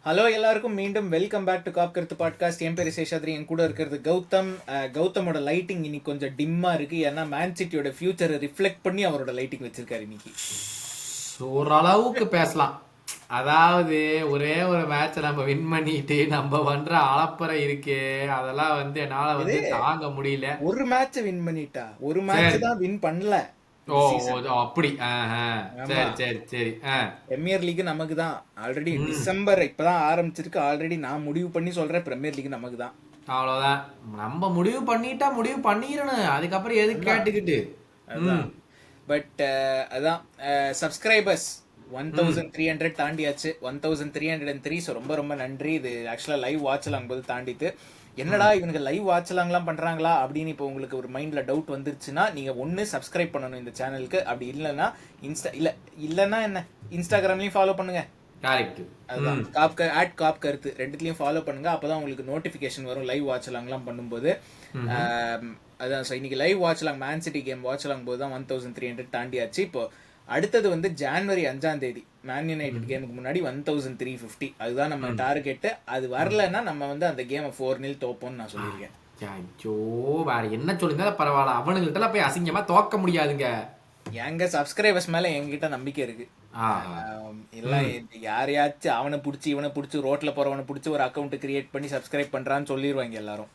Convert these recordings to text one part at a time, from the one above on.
Hello எல்லாருக்கும் மீண்டும் welcome back to காப் கருத்து பாட்காஸ்ட். என் பேர் சேஷாத்ரி, என் கூட இருக்கிறது கௌதம். கௌதமோட லைட்டிங் இன்னைக்கு கொஞ்சம் டிம்மா இருக்கு, ஏன்னா மேன் சிட்டியோட ஃபியூச்சரை ரிஃப்ளெக்ட் பண்ணி அவரோட லைட்டிங் வச்சிருக்காரு இன்னைக்கு. ஓரளவுக்கு பேசலாம். அதாவது ஒரே ஒரு மேட்சை நம்ம வின் பண்ணிட்டு நம்ம பண்ற அலப்பறை இருக்கே, அதெல்லாம் என்னால தாங்க முடியல. ஒரு மேட்ச் வின் பண்ணிட்டா, ஒரு சரி. மேட்ச் தான் வின் பண்ணல. ஓ அப்படி. சரி சரி சரி. பிரீமியர் லீக் நமக்கு தான். ஆல்ரெடி டிசம்பர் இப்பதான் ஆரம்பிச்சிருக்கு. ஆல்ரெடி நான் முடிவு பண்ணி சொல்றேன், பிரீமியர் லீக் நமக்கு தான். அவ்வளவுதான். நம்ம முடிவு பண்ணிட்டா முடிவு பண்ணிடணும், அதுக்கப்புறம் எதுக்கு கேட்டுக்கிட்டு. பட் அதான் சப்ஸ்கிரைபர்ஸ் 1300 தாண்டியாச்சு. 1303. ஸோ ரொம்ப ரொம்ப நன்றி. இது ஆக்சுவலாக லைவ் வாட்சலாம் போது தாண்டிட்டு, என்னடா இவனுக்கு லைவ் வாட்சலாங்கலாம் பண்ணுறாங்களா அப்படின்னு இப்போ உங்களுக்கு ஒரு மைண்டில் டவுட் வந்துருச்சுன்னா, நீங்கள் ஒன்று சப்ஸ்கிரைப் பண்ணணும் இந்த சேனலுக்கு. அப்படி இல்லைன்னா இல்லைன்னா என்ன, இன்ஸ்டாகிராம்லையும் ஃபாலோ பண்ணுங்க. அதுதான் காப் கருத்து ரெண்டுத்துலையும் ஃபாலோ பண்ணுங்க. அப்போதான் உங்களுக்கு நோட்டிஃபிகேஷன் வரும் லைவ் வாட்சலாங்கலாம் பண்ணும்போது. அதான் ஸோ இன்னைக்கு லைவ் வாட்சலாங் மேன் சிட்டி கேம் வாட்சலாங் போது தான் 1300 தாண்டியாச்சு. இப்போ அடுத்தது ஜான்வரி 5 மேன் யுனைடெட் கேமுக்கு முன்னாடி 1350. அதுதான் நம்ம டார்கெட். அது வரலன்னா நம்ம அந்த கேமை 4-0 தோப்போம்னு நான் சொல்லியிருக்கேன். ஐயோ, வேற என்ன சொல்லிருந்தா பரவாயில்ல, அவனுங்கள்ட்ட போய் அசிங்கமா தோக்க முடியாதுங்க. எங்க சப்ஸ்கிரைபர்ஸ் மேல என்கிட்ட நம்பிக்கை இருக்கு. எல்லாம் யாரையாச்சும் அவனை பிடிச்சி இவனை பிடிச்சி ரோட்ல போறவனை பிடிச்சி ஒரு அக்கௌண்ட் கிரியேட் பண்ணி சப்ஸ்கிரைப் பண்றான்னு சொல்லிடுவாங்க எல்லாரும்.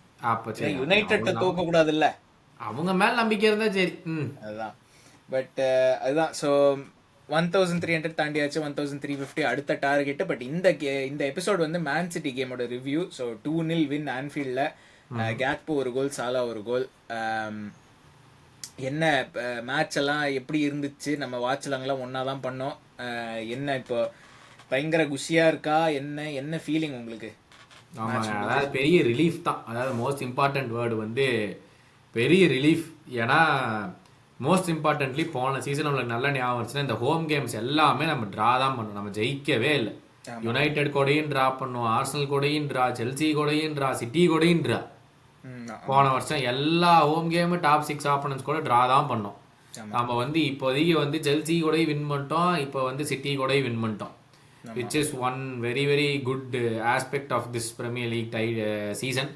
யுனைடெட் தோக்க கூடாது இல்ல, அவங்க மேல நம்பிக்கை இருந்தா சரி. அதுதான். பட் அதுதான். ஸோ 1300 தாண்டியாச்சு. 1350 அடுத்த டார்கெட். பட் இந்த எபிசோட் மேன் சிட்டி கேமோட ரிவ்யூ. ஸோ 2-0 வின் ஆன்ஃபீல்டில். கேக்போ ஒரு கோல், சாலா ஒரு கோல். என்ன மேட்ச் எல்லாம் எப்படி இருந்துச்சு? நம்ம வாட்சலாங்கெல்லாம் ஒன்றா தான் பண்ணோம். என்ன இப்போ பயங்கர குஷியாக இருக்கா? என்ன ஃபீலிங் உங்களுக்கு? ஆமாங்க, அதாவது பெரிய ரிலீஃப் தான். அதாவது மோஸ்ட் இம்பார்ட்டன்ட் வேர்டு பெரிய ரிலீஃப். ஏன்னா மோஸ்ட் இம்பார்ட்டன்ட்லி போன சீசன் நம்மளுக்கு நல்ல ஞாபகம் இருந்துச்சுன்னா, இந்த ஹோம் கேம்ஸ் எல்லாமே நம்ம ட்ரா தான் பண்ணோம், நம்ம ஜெயிக்கவே இல்லை. யுனைடெட் கூடயும் ட்ரா பண்ணுவோம், ஆர்சனல் கூடயும் ட்ரா, செல்சி கூடயும் ட்ரா, சிட்டி கூடயும் ட்ரா. போன வருஷம் எல்லா ஹோம் கேமு டாப் 6 ஆப்பனன்ஸ் கூட ட்ரா தான் பண்ணோம். நம்ம இப்போதைக்கு செல்சி கூடயும் வின் பண்ணிட்டோம், இப்போ சிட்டி கூடயும் வின் பண்ணிட்டோம். Which is one very very good aspect of this Premier League season.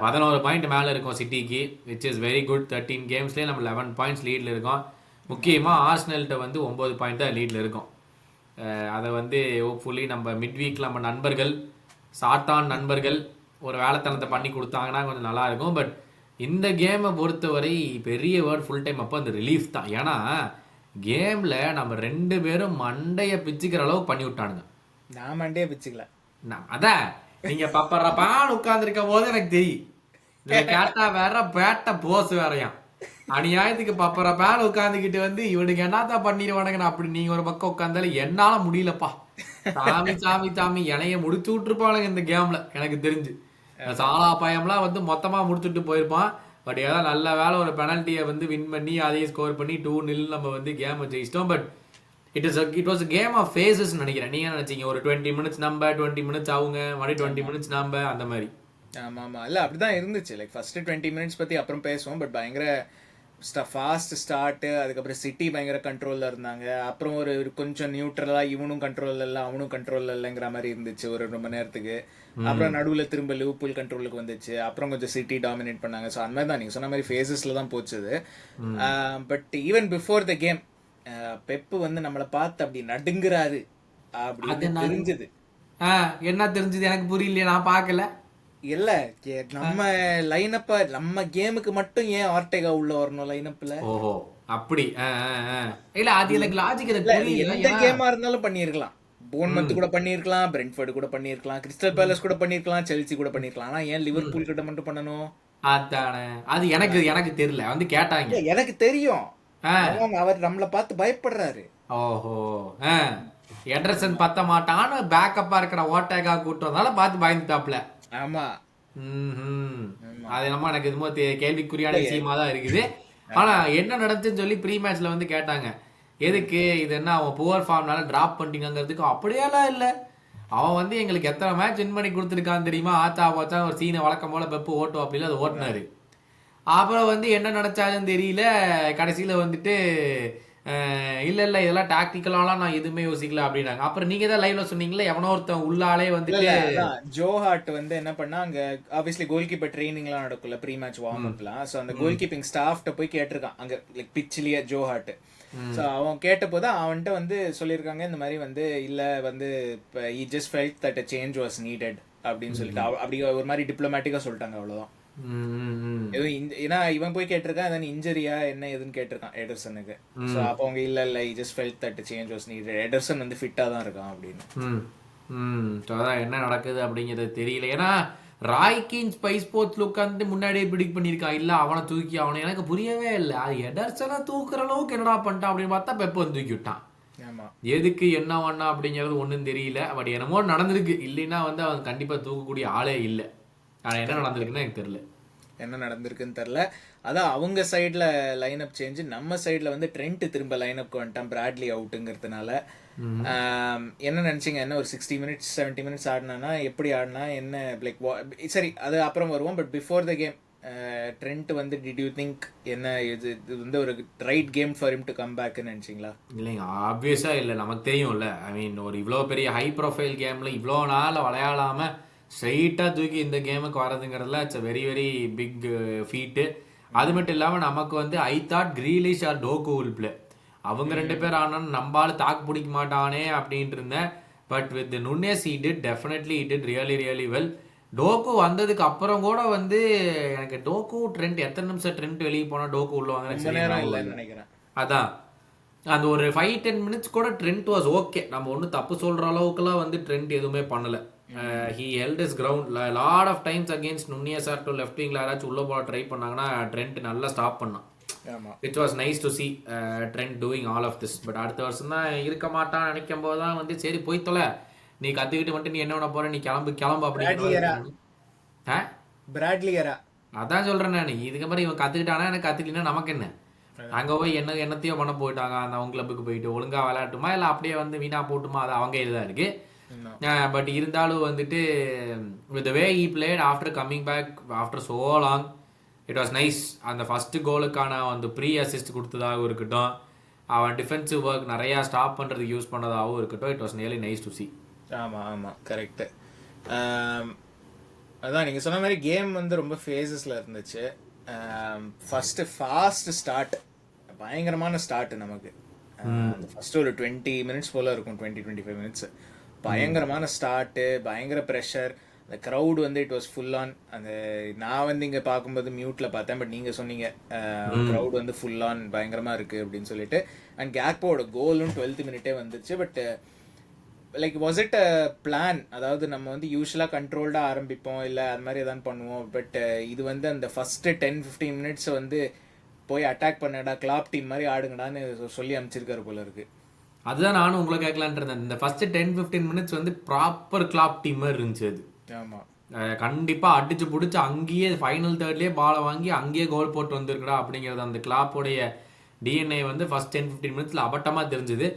11 point மேலே இருக்கும் சிட்டிக்கு, விச் இஸ் வெரி குட். 13 கேம்ஸ்லேயே நம்ம 11 பாயிண்ட்ஸ் லீடில் இருக்கோம். முக்கியமாக ஆர்சனல்கிட்ட 9 பாயிண்ட் தான் லீடில் இருக்கும். அதை ஹோப்ஃபுல்லி நம்ம மிட் வீக்கில் நம்ம நண்பர்கள், சாட்டான் நண்பர்கள் ஒரு வேலைத்தனத்தை பண்ணி கொடுத்தாங்கன்னா கொஞ்சம் நல்லாயிருக்கும். பட் இந்த கேமை பொறுத்தவரை பெரிய வேர்ட் ஃபுல் டைம் அப்போ அந்த ரிலீஃப் தான். ஏன்னா கேமில் நம்ம 2 பேரும் மண்டையை பிச்சுக்கிற அளவுக்கு பண்ணி விட்டானுங்க. நான் மண்டையை பிச்சுக்கல, அதான் நீங்க பப்பறப்பான்னு உட்கார்ந்துருக்க போது எனக்கு தெரியும். நீங்க கேட்டா வேற பேட்ட போஸ் வேறையாம். அநியாயத்துக்கு பப்பறப்பான்னு உட்காந்துக்கிட்டு இவனுக்கு என்னத்தான் பண்ணிடுவானுங்க அப்படி நீங்க ஒரு பக்கம் உட்காந்தாலும் என்னால முடியலப்பா. சாமி சாமி சாமி இணைய முடிச்சு விட்டுருப்பானுங்க இந்த கேம்ல. எனக்கு தெரிஞ்சு சாலா பயம்லாம் மொத்தமா முடிச்சுட்டு போயிருப்பான். பட் ஏதாவது நல்ல வேலை ஒரு பெனல்ட்டியை வின் பண்ணி அதையும் ஸ்கோர் பண்ணி 2-0 நம்ம கேமை ஜெயிச்சிட்டோம். But it was game of phases நினைக்கிறேன். நீங்க நினைச்சீங்க ஒரு 20 மினிட்ஸ் நம்ம, 20 மினிட்ஸ் அவங்க, மறுபடியும் 20 மினிட்ஸ் நம்ம, அந்த மாதிரி. ஆமா இல்லை அப்படிதான் இருந்துச்சு. லைக் ஃபர்ஸ்ட் 20 மினிட்ஸ் பத்தி அப்புறம் பேசுவோம். பட் பயங்கர ஃபாஸ்ட் ஸ்டார்ட்டு. அதுக்கப்புறம் சிட்டி பயங்கர கண்ட்ரோலில் இருந்தாங்க. அப்புறம் ஒரு கொஞ்சம் நியூட்ரலாக இவனும் கண்ட்ரோலில் இல்லை அவனும் கண்ட்ரோலில் இல்லைங்கிற மாதிரி இருந்துச்சு ஒரு ரொம்ப நேரத்துக்கு. அப்புறம் நடுவில் திரும்ப லிவர்பூல் கண்ட்ரோலுக்கு வந்துச்சு. அப்புறம் கொஞ்சம் சிட்டி டாமினேட் பண்ணாங்க. ஸோ அந்த மாதிரி தான் நீங்கள் சொன்ன மாதிரி ஃபேஸஸில் தான் போச்சுது. But even before the game Pep நம்மளை பார்த்து அப்படி நடுங்குறாரு அப்படின்னு தெரிஞ்சது. என்ன தெரிஞ்சது எனக்கு புரியலையே, நான் பார்க்கல. இல்ல நம்ம லைனப்ப நம்ம கேமுக்கு மட்டும் ஏன் ஆர்டேகா உள்ள வரணும் லைனப்ல? ஓஹோ அப்படி. இல்ல அது எனக்கு லாஜிக் புரியல. எந்த கேமா இருந்தாலும் பண்ணிருக்கலாம். போன்மத் கூட பண்ணிருக்கலாம், பிரென்ட்ஃபோர்ட் கூட பண்ணிருக்கலாம், கிறிஸ்டல் பேலஸ் கூட பண்ணிருக்கலாம், செல்சி கூட பண்ணிருக்கலாம். ஆனா ஏன் லிவர்பூல் கிட்ட மட்டும் பண்ணணும்? அதானே, அது எனக்கு தெரியல. கேட்டாங்க, எனக்கு தெரியும். அவர் நம்மளை பார்த்து பயப்படுறாரு. ஓஹோ, எடர்சன் பத்த மாட்டான்னு பேக்கப்பா இருக்கிற ஓட்டேகா கூட்டம்னால பார்த்து பயந்துட்டாப்ல. ஆமா, அது நம்ம எனக்கு இதுமோ கேள்விக்குறியான விஷயமா தான் இருக்குது. ஆனா என்ன நடந்துச்சுன்னு சொல்லி ப்ரீ மேட்ச்ல கேட்டாங்க, எதுக்கு இது என்ன அவன் புவர் ஃபார்ம்னால டிராப் பண்ணிட்டீங்கிறதுக்கு. அப்படியெல்லாம் இல்லை, அவன் எங்களுக்கு எத்தனை மேட்ச் வின் பண்ணி கொடுத்துருக்கான்னு தெரியுமா. ஆச்சா போச்சா ஒரு சீனை வழக்கம் போல பெப்பு ஓட்டும் அப்படின்னு அதை ஓட்டினாரு. அப்புறம் என்ன நினைச்சாலும் தெரியல. கடைசியில இல்ல இதெல்லாம் டாக்டிக்கலாலாம் நான் எதுவுமே யோசிக்கல அப்படின்னாங்க. அப்புறம் நீங்க தான் லைவ்ல சொன்னீங்களே எவனோ ஒருத்தன் உள்ளாலே இல்ல வந்துட்டு இல்ல அதான் ஜோ ஹார்ட் வந்து என்ன பண்ணா அங்க ஆப்வியஸ்லி கோல் கீப்பர் ட்ரைனிங்லாம் நடக்கும்ல ப்ரீ மேட்ச் வார்ம் அப்லாம். ஸோ அந்த கோல் கீப்பிங் ஸ்டாஃப்ட்ட போய் கேட்டிருக்கான் அங்க லைக் பிச்சிலேயே ஜோ ஹார்ட். ஸோ அவன் கேட்டபோது அவன்கிட்ட வந்து சொல்லியிருக்காங்க இந்த மாதிரி வந்து இல்ல வந்து இப்போ he just felt that a change was needed அப்படின்னு சொல்லிட்டு அப்படி ஒரு மாதிரி டிப்ளமேட்டிக்கா சொல்லிட்டாங்க அவ்வளவுதான். எதுவும் ஏன்னா இவன் போய் கேட்டிருக்கான் அதான் இன்ஜரியா என்ன எதுன்னு கேட்டிருக்கான் எடர்சனுக்கு. ஸோ அப்போ அவங்க இல்ல he just felt that change was needed, Ederson வந்து ஃபிட்டா தான் இருக்கான் அப்படின்னு. அதான் என்ன நடக்குது அப்படிங்கிறது தெரியல. ஏன்னா ராய்கின் ஸ்பைஸ் ஸ்போர்ட்ஸ்ல உட்காந்து முன்னாடியே பிடிக் பண்ணியிருக்கான். இல்ல அவனை தூக்கி அவனை எனக்கு புரியவே இல்லை. அது எடர்சனை தூக்குற அளவுக்கு என்னடா பண்ணிட்டான் அப்படின்னு பார்த்தா பெப்ப வந்து தூக்கி விட்டான். எதுக்கு என்ன பண்ணா அப்படிங்கிறது ஒன்றும் தெரியல. பட் என்னமோ நடந்திருக்கு. இல்லைன்னா வந்து அவன் கண்டிப்பா தூக்கக்கூடிய ஆளே இல்லை. ஆனா என்ன நடந்திருக்குன்னு எனக்கு தெரியல. என்ன நடந்திருக்குன்னு தெரில. அதான் அவங்க சைடில் லைன் அப் சேஞ்சு, நம்ம சைடில் வந்து ட்ரெண்ட் திரும்ப லைன் அப்க்கு வந்துட்டான் பிராட்லி அவுட்டுங்கிறதுனால. என்ன நினச்சிங்க, என்ன ஒரு 60 மினிட்ஸ் 70 மினிட்ஸ் ஆடினானா எப்படி ஆடினா என்ன லைக் சரி அது அப்புறம் வருவோம். But before the game Trent வந்து டிட் யூ திங்க் என்ன இது வந்து ஒரு right game for him to come பேக்னு நினச்சிங்களா? இல்லைங்க ஆப்வியஸாக இல்லை, நமக்கு தெரியும்ல. ஐ மீன் ஒரு இவ்வளோ பெரிய ஹை ப்ரொஃபைல் கேமில் இவ்வளோ நாள் விளையாடாமல் ஸ்ட்ரைட்டாக தூக்கி இந்த கேமுக்கு வரதுங்கிறதுல it's very very big feat. அது மட்டும் இல்லாமல் நமக்கு வந்து I thought Grealish or Doku will play. அவங்க 2 பேர் ஆனாலும் நம்பால தாக்கு பிடிக்க மாட்டானே அப்படின்ட்டு இருந்தேன். But with Nunez he did definitely he did really really well. டோக்கு வந்ததுக்கு அப்புறம் கூட வந்து எனக்கு டோக்கு ட்ரெண்ட் எத்தனை நிமிஷம் ட்ரெண்ட் வெளியே போனா டோக்கு உள்ள வாங்க நினைக்கிறேன். அதான் அந்த ஒரு 5-10 மினிட்ஸ் கூட ட்ரெண்ட் வாஸ் ஓகே. நம்ம ஒன்றும் தப்பு சொல்ற அளவுக்குலாம் வந்து ட்ரெண்ட் எதுவுமே பண்ணல. He held his ground lot of times against Nunes or to left விங்ல யாராச்சும் உள்ள போல ட்ரை பண்ணாங்கன்னா ட்ரெண்ட் நல்லா ஸ்டாப் பண்ணான். It was nice to see Trent doing all of this. But அடுத்த வருஷம் தான் இருக்க மாட்டான்னு நினைக்கும் போது தான் வந்து சரி போய் தொலை, நீ கத்துக்கிட்டு வந்துட்டு நீ என்ன பண்ண போற, நீ கிளம்பு அப்படின்னு. அதான் சொல்றேன் நான், இதுக்கப்புறம் இவன் கத்துக்கிட்டானா எனக்கு கத்துக்கலன்னா நமக்கு என்ன, அங்க போய் என்னத்தையோ பண்ண போயிட்டாங்க அந்த அவங்க கிளப்புக்கு போயிட்டு ஒழுங்கா விளையாட்டுமா இல்ல அப்படியே வந்து வீணா போட்டுமா, அது அவங்க இதுதான் இருக்கு. பட் இருந்தாலும் வந்துட்டு with way he played after coming back after so long it was nice. அந்த ஃபர்ஸ்ட் கோலுக்கான அந்த ப்ரீ அசிஸ்ட் கொடுத்ததாகவும் இருக்கட்டும், அவன் டிஃபென்சிவ் ஒர்க் நிறையா ஸ்டாப் பண்ணுறதுக்கு யூஸ் பண்ணதாகவும் இருக்கட்டும், it was really nice to see. ஆமாம் கரெக்டு. அதான் நீங்கள் சொன்ன மாதிரி கேம் வந்து ரொம்ப ஃபேஸஸில் இருந்துச்சு. ஃபஸ்ட்டு ஃபாஸ்ட் ஸ்டார்ட், பயங்கரமான ஸ்டார்ட் நமக்கு. ஃபஸ்ட்டு ஒரு 20 மினிட்ஸ் போல் இருக்கும், 20-25 மினிட்ஸ். பயங்கரமான ஸ்டார்ட்டு, பயங்கர ப்ரெஷர். அந்த க்ரௌட் வந்து இட் வாஸ் ஃபுல் ஆன். அந்த நான் வந்து இங்கே பார்க்கும்போது மியூட்டில் பார்த்தேன், பட் நீங்கள் சொன்னீங்க க்ரௌட் வந்து ஃபுல் ஆன் பயங்கரமாக இருக்குது அப்படின்னு சொல்லிட்டு. அண்ட் கேக்போட கோலும் 12th மினிட்டே வந்துச்சு. But like was it a plan? அதாவது நம்ம வந்து யூஸ்வலாக கண்ட்ரோல்டாக ஆரம்பிப்போம் இல்லை அது மாதிரி எதாவது பண்ணுவோம். பட் இது வந்து அந்த ஃபஸ்ட்டு 10-15 மினிட்ஸை வந்து போய் அட்டாக் பண்ணடா, கிளாப் டீம் மாதிரி ஆடுங்கடான்னு சொல்லி அமைச்சிருக்காரு போல இருக்கு. அதுதான் நானும் உங்களை கேட்கலான் இருந்தேன். இந்த ஃபர்ஸ்ட் 10-15 மினிட்ஸ் வந்து ப்ராப்பர் கிளாப் டீம் மாதிரி இருந்துச்சு. அது கண்டிப்பா அடிச்சு பிடிச்சி அங்கேயே ஃபைனல் தேர்ட்லயே பாலை வாங்கி அங்கேயே கோல் போட்டு வந்திருக்கடா அப்படிங்கிறது அந்த கிளாப்போடைய டிஎன்ஏ வந்து ஃபர்ஸ்ட் 10-15 மினிட்ஸ்ல அபட்டமா தெரிஞ்சுது.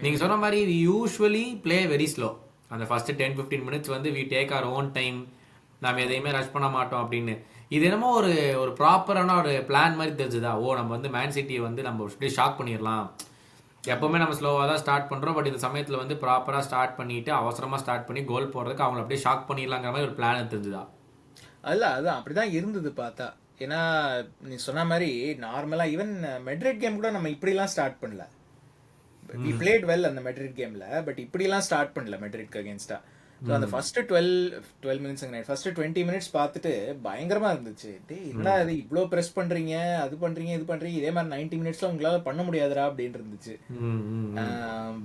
நீங்க சொன்ன மாதிரி யூஸ்வலி பிளே வெரி ஸ்லோ. அந்த ஃபர்ஸ்ட் 10-15 மினிட்ஸ் வந்து we take our own time, நம்ம எதையுமே ரஷ் பண்ண மாட்டோம் அப்படின்னு. இது என்னமோ ஒரு ப்ராப்பரான ஒரு பிளான் மாதிரி தெரிஞ்சுதா, ஓ நம்ம வந்து மேன் சிட்டியை வந்து நம்ம ஷாக் பண்ணிடலாம். எப்பவுமே நம்ம ஸ்லோவாக தான் ஸ்டார்ட் பண்ணுறோம், பட் இந்த சமயத்தில் வந்து ப்ராப்பராக ஸ்டார்ட் பண்ணிட்டு அவசரமாக ஸ்டார்ட் பண்ணி கோல் போடுறதுக்கு அவங்களை அப்படியே ஷாக் பண்ணிடலாங்கிற மாதிரி ஒரு பிளான் தெரிஞ்சுதா? அதான் அப்படிதான் இருந்தது பார்த்தா. ஏன்னா நீ சொன்ன மாதிரி நார்மலாக ஈவன் மெட்ரிட் கேம் கூட நம்ம இப்படிலாம் ஸ்டார்ட் பண்ணல. வி பிளேட் வெல் அந்த மெட்ரிட் கேமில், பட் இப்படிலாம் ஸ்டார்ட் பண்ணல மெட்ரிட்க்கு அகேன்ஸ்டா. ஸோ அந்த ஃபர்ஸ்ட் 12 மினிட்ஸ் ஃபர்ஸ்ட் 20 மினிட்ஸ் பார்த்துட்டு பயங்கரமா இருந்துச்சு. என்ன அது இவ்வளோ ப்ரெஸ் பண்றீங்க, அது பண்றீங்க, இது பண்றீங்க, இதே மாதிரி 90 மினிட்ஸ்ல உங்களால பண்ண முடியாதுரா அப்படின்னு இருந்துச்சு.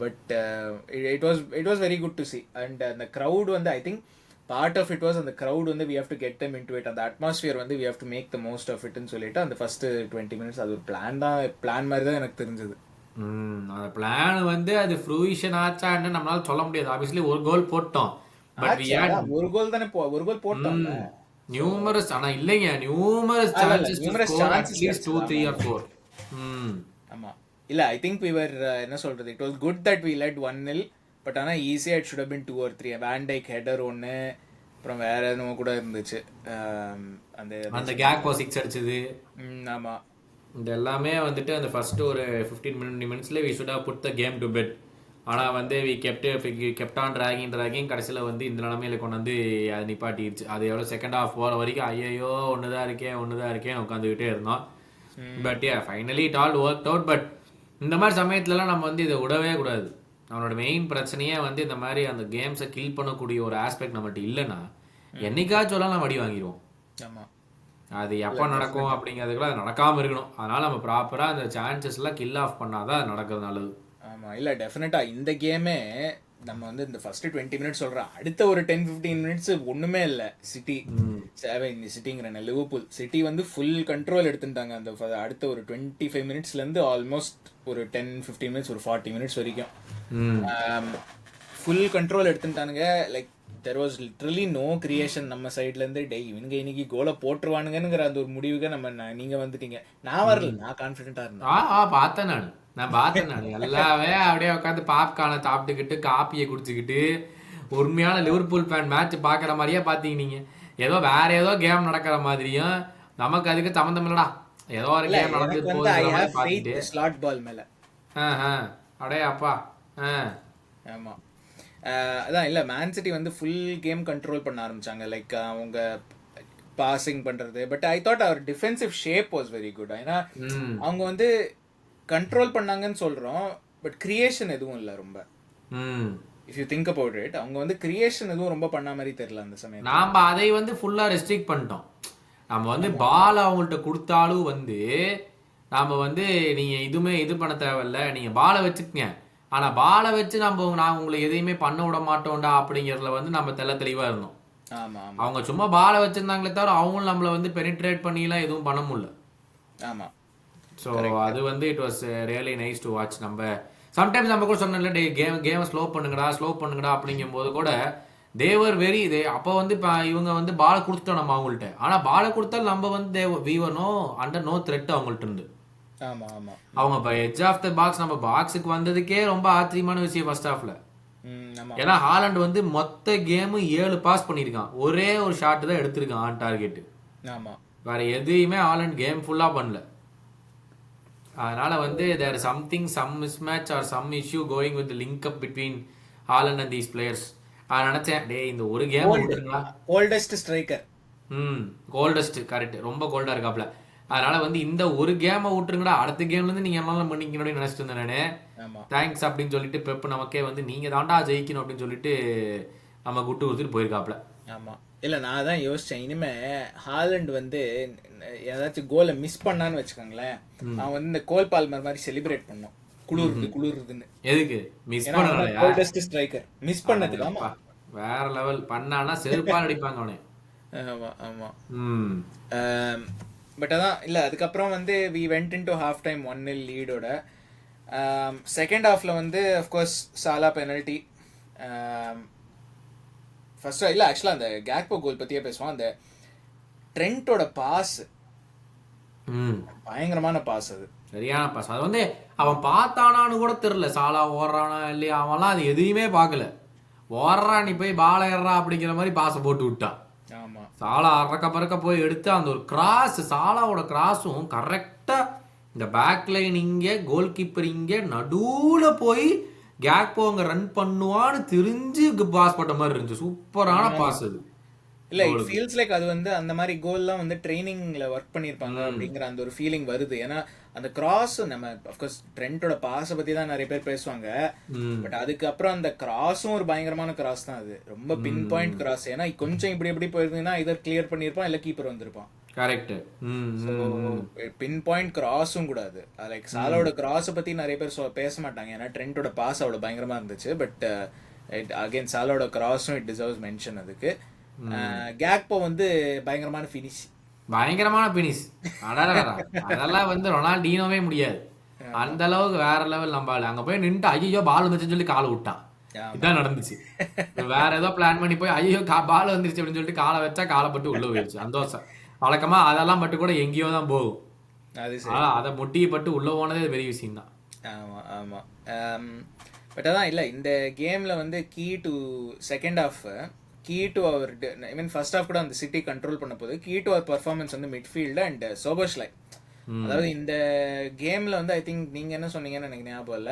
But it was very good to see. And அந்த க்ரௌட் வந்து I think part of it was அந்த க்ரௌட் வந்து we have to get them into it. அந்த அட்மாஸ்பியர் வந்து we have to make the most of இட்னு சொல்லிட்டு அந்த first 20 minutes அது ஒரு பிளான் மாதிரி தான் எனக்கு தெரிஞ்சது. அந்த பிளான் வந்து அது ஃப்ரூயிஷன் ஆச்சா என்ன நம்மளால சொல்ல முடியாது. ஆப்வியஸ்லி ஒரு கோல் போட்டோம், பட் we had ஒரு கோல் தானே ஒரு கோல் போட்டோம். நியூமரஸ் ஆனா இல்லைங்க, numerous chances to score at least 2, 3 or 4. ஆமா இல்ல ஐ திங்க் we were என்ன சொல்றது, it was good that we led 1-0, but ஆனா ஈஸியா it should have been 2 or 3. Van Dijk header ஒன்னு, அப்புறம் வேற என்னமோ கூட இருந்துச்சு. அந்த கேக் வாஸ் 6 அடிச்சது. ஆமா இந்த எல்லாமே வந்துட்டு அந்த ஃபர்ஸ்ட் ஒரு 15 மினிட்ஸ்ல we should have put the game to bed. ஆனால் வந்து வி கெப்ட் ஆன் ட்ராகிங் கடைசியில் வந்து இந்த நிலமையில கொண்டு வந்து அது நிப்பாட்டிடுச்சு. அது எவ்வளோ செகண்ட் ஹாஃப் போகிற வரைக்கும் ஐயோ ஒன்று தான் இருக்கேன் உட்காந்துக்கிட்டே இருந்தோம். But finally it all work out. But இந்த மாதிரி சமயத்துலலாம் நம்ம வந்து இதை விடவே கூடாது. நம்மளோட மெயின் பிரச்சனையே வந்து இந்த மாதிரி அந்த கேம்ஸை கில் பண்ணக்கூடிய ஒரு ஆஸ்பெக்ட் நம்மகிட்ட இல்லைன்னா என்னைக்காச்சும் நம்ம அடி வாங்கிடுவோம். ஆமாம், அது எப்போ நடக்கும் அப்படிங்கிறதுக்குள்ள அது நடக்காமல் இருக்கணும். அதனால் நம்ம ப்ராப்பராக அந்த சான்சஸ்லாம் கில் ஆஃப் பண்ணாதான் அது நடக்கிறது நல்லது. ஆமாம். இல்லை டெஃபினட்டாக இந்த கேமே நம்ம வந்து இந்த ஃபர்ஸ்ட் 20 மினிட்ஸ் சொல்கிறோம், அடுத்த ஒரு 10-15 மினிட்ஸ் ஒன்றுமே இல்லை. சிட்டிங்கிற லிவர்பூல் சிட்டி வந்து ஃபுல் கண்ட்ரோல் எடுத்துட்டாங்க. அந்த அடுத்த ஒரு 25 மினிட்ஸ்லேருந்து ஆல்மோஸ்ட் ஒரு 10-15 மினிட்ஸ் ஒரு 40 மினிட்ஸ் வரைக்கும் ஃபுல் கண்ட்ரோல் எடுத்துட்டானுங்க. Like there was literally no creation நம்ம சைட்லேருந்து. இவங்க இன்னைக்கு கோலை போட்டுருவானுங்கிற அந்த ஒரு முடிவுக்கு நீங்கள் வந்துட்டீங்க. நான் வரல, நான் கான்ஃபிடென்ட்டாக இருந்தேன். நான் பார்த்தேன் எல்லாமே அப்படியே உட்காந்து பாப்கார்னை சாப்பிட்டுக்கிட்டு காப்பியை குடிச்சுக்கிட்டு உண்மையான லிவர்பூல் ஃபேன் மேட்ச் பார்க்குற மாதிரியே பார்த்தீங்க. நீங்கள் ஏதோ வேற ஏதோ கேம் நடக்கிற மாதிரியும் நமக்கு அதுக்கு சம்மந்தம் இல்லடா, ஏதோ ஒரு கேம் நடந்து போகுது ஸ்லாட் பால் மேலே. அடே அப்பா. ஆமாம், அதான். இல்லை மேன் சிட்டி வந்து ஃபுல் கேம் கண்ட்ரோல் பண்ண ஆரம்பிச்சாங்க. லைக் அவங்க பாசிங் பண்ணுறது. But I thought our defensive shape was very good. ஏன்னா அவங்க வந்து கண்ட்ரோல் பண்ணாங்கன்னு சொல்கிறோம், பட் கிரியேஷன் எதுவும் இல்லை ரொம்ப. If you think about it, அவங்க வந்து கிரியேஷன் எதுவும் ரொம்ப பண்ண மாதிரி தெரியல அந்த சமயம். நாம் அதை வந்து ஃபுல்லாக ரெஸ்ட்ரிக்ட் பண்ணிட்டோம். நம்ம வந்து பால் அவங்கள்ட்ட கொடுத்தாலும் வந்து நாம் வந்து நீங்கள் இதுவுமே இது பண்ண தேவையில்ல, நீங்கள் பாலை வச்சுக்கங்க, ஆனால் பாலை வச்சு நான் உங்களை எதையுமே பண்ண விட மாட்டோம்டா அப்படிங்கிறதுல வந்து நம்ம தெளிவாக இருந்தோம். ஆமாம், அவங்க சும்மா பாலை வச்சுருந்தாங்களே தவிர அவங்களும் நம்மளை வந்து பெனிட்ரேட் பண்ணிலாம் எதுவும் பண்ண முடியல. ஆமாம். ஸோ அது வந்து it was really nice to watch. நம்ம சம்டைம்ஸ் நம்ம கூட சொன்னோம்ல, கேமை ஸ்லோ பண்ணுங்கடா அப்படிங்கும்போது கூட தேவர் வெரி அப்போ வந்து இப்போ இவங்க வந்து பாலை கொடுத்துட்டோம் நம்ம அவங்கள்ட்ட. ஆனால் பாலை கொடுத்தாலும் நம்ம வந்து வீவனோ அண்டர் நோ த்ரெட் அவங்கள்ட்ட இருந்து. அவங்க இப்போ எட்ஜ் ஆஃப் த பாக்ஸ் நம்ம பாக்ஸுக்கு வந்ததுக்கே ரொம்ப ஆச்சரியமான விஷயம் ஃபர்ஸ்ட் ஹாஃப்ல. ஏன்னா ஹாலண்ட் வந்து மொத்த கேமு 7 பாஸ் பண்ணியிருக்கான், ஒரே ஒரு ஷாட் தான் எடுத்திருக்கான் ஆன் டார்கெட். வேற எதையுமே ஹாலண்ட் கேம் ஃபுல்லா பண்ணல. அதனால வந்து there some mismatch or some issue going with link up between Haaland and these players. நான் நினைச்சேன் இந்த ஒரு கேம் விட்டுருங்களா. Coldest striker. கோல்டஸ்ட் கரெக்ட், ரொம்ப கோல்டா இருக்காப்ல. அதனால வந்து இந்த ஒரு கேமை விட்டுருங்கடா, அடுத்த கேம்ல இருந்து நீங்க எல்லாம் பண்ணிக்கணும்னு நினைச்சிட்டு இருந்தேன் நானு. தேங்க்ஸ் அப்படின்னு சொல்லிட்டு பெப் நமக்கே வந்து நீங்க தாண்டா ஜெயிக்கணும் அப்படின்னு சொல்லிட்டு நம்ம குட்டு கொடுத்துட்டு போயிருக்காப்ல. ஆமா, இல்லை நான் தான் யோசித்தேன், இனிமே ஹாலண்ட் வந்து ஏதாச்சும் கோலை மிஸ் பண்ணான்னு வச்சுக்கோங்களேன், அவன் வந்து இந்த கோல் பால்மர் மாதிரி செலிப்ரேட் பண்ணோம், குளிருதுன்னு. எதுக்கு மிஸ் பண்ண கோல்டஸ்ட் ஸ்ட்ரைக்கர் மிஸ் பண்ணதுக்கு. ஆமா, வேற லெவல் பண்ணானா செருப்பால் அடிப்பாங்க அவனே. ஆமா. பட் அதான் இல்லை, அதுக்கப்புறம் வந்து we went in to half time 1-0 லீடோட. செகண்ட் ஹாஃப்ல வந்து அஃப்கோர்ஸ் சாலா பெனல்ட்டி. ஃபர்ஸ்ட் இல்லை, ஆக்சுவலாக அந்த கேக்போ கோல் பற்றியே பேசுவான். அந்த ட்ரெண்டோட பாஸ் பயங்கரமான பாஸ், அது சரியான பாஸ். அது வந்து அவன் பார்த்தானான்னு கூட தெரியல, சாலா ஓடுறானா இல்லையா, அவன்லாம் அது எதையுமே பார்க்கல, ஓடுறா நீ போய் பால் ஏறா அப்படிங்கிற மாதிரி பாஸை போட்டு விட்டான். ஆமாம், சாலா பறக்க போய் எடுத்து அந்த ஒரு கிராஸ், சாலாவோட கிராஸும் கரெக்டாக இந்த பேக் லைன் இங்கே, கோல் கீப்பர் இங்கே, நடுவில் போய் கேக்போ அங்கே ரன் பண்ணுவான்னு தெரிஞ்சு பாஸ் பட்ட மாதிரி இருந்துச்சு. சூப்பரான பாஸ் அது. இல்லை, இட் ஃபீல்ஸ் லைக் அது வந்து அந்த மாதிரி கோல்லாம் வந்து ட்ரைனிங்ல ஒர்க் பண்ணியிருப்பாங்க அப்படிங்கிற அந்த ஒரு ஃபீலிங் வருது. ஏன்னா அந்த கிராஸ், நம்ம அஃப்கோர்ஸ் ட்ரெண்டோட பாஸை பற்றி தான் நிறைய பேர் பேசுவாங்க, பட் அதுக்கப்புறம் அந்த கிராஸும் ஒரு பயங்கரமான கிராஸ் தான். அது ரொம்ப பின் பாயிண்ட் கிராஸ். ஏன்னா கொஞ்சம் இப்படி போயிருந்தீங்கன்னா இதர் கிளியர் பண்ணியிருப்பான், இல்லை கீப்பர் வந்திருப்பான். கரெக்ட். பின் பாயிண்ட் கிராஸும் கூடாது. லைக் சாலோட கிராஸை பற்றி நிறைய பேர் பேச மாட்டாங்க, ஏன்னா ட்ரெண்டோட பாஸ் அவ்வளோ பயங்கரமாக இருந்துச்சு. பட் அகைன் சாலோட கிராஸும் இட் டிசர்வ்ஸ் மென்ஷன். அதுக்கு கேக்போ வந்து பயங்கரமான ஃபினிஷ். அதெல்லாம் வந்து ரொனால்டீனோவே முடியாது அந்த அளவுக்கு, வேற லெவல். நம்ம அங்க போய் நின்று ஐயோ பால் வந்துச்சுன்னு சொல்லி காலை விட்டான். இதான் நடந்துச்சு. வேற ஏதோ பிளான் பண்ணி போய் ஐயோ பால் வந்துருச்சு அப்படின்னு சொல்லிட்டு காலை வச்சா காலை பட்டு உள்ள போயிடுச்சு. சந்தோஷம் வழக்கமா அதெல்லாம் பட்டு கூட எங்கேயோ தான் போகும், அதை முட்டியை பட்டு உள்ள போனதே பெரிய விஷயம் தான். ஆமா. பட் அதான் இல்லை, இந்த கேம்ல வந்து key to second half, key to our, I mean first half கூட அந்த சிட்டி கண்ட்ரோல் பண்ண போது கீ டு அவர் பர்ஃபார்மன்ஸ் வந்து மிட்ஃபீல்டு அண்ட் சோபோஸ்லை. அதாவது இந்த கேம்ல வந்து ஐ திங்க் நீங்க என்ன சொன்னீங்கன்னு எனக்கு ஞாபகம் இல்ல.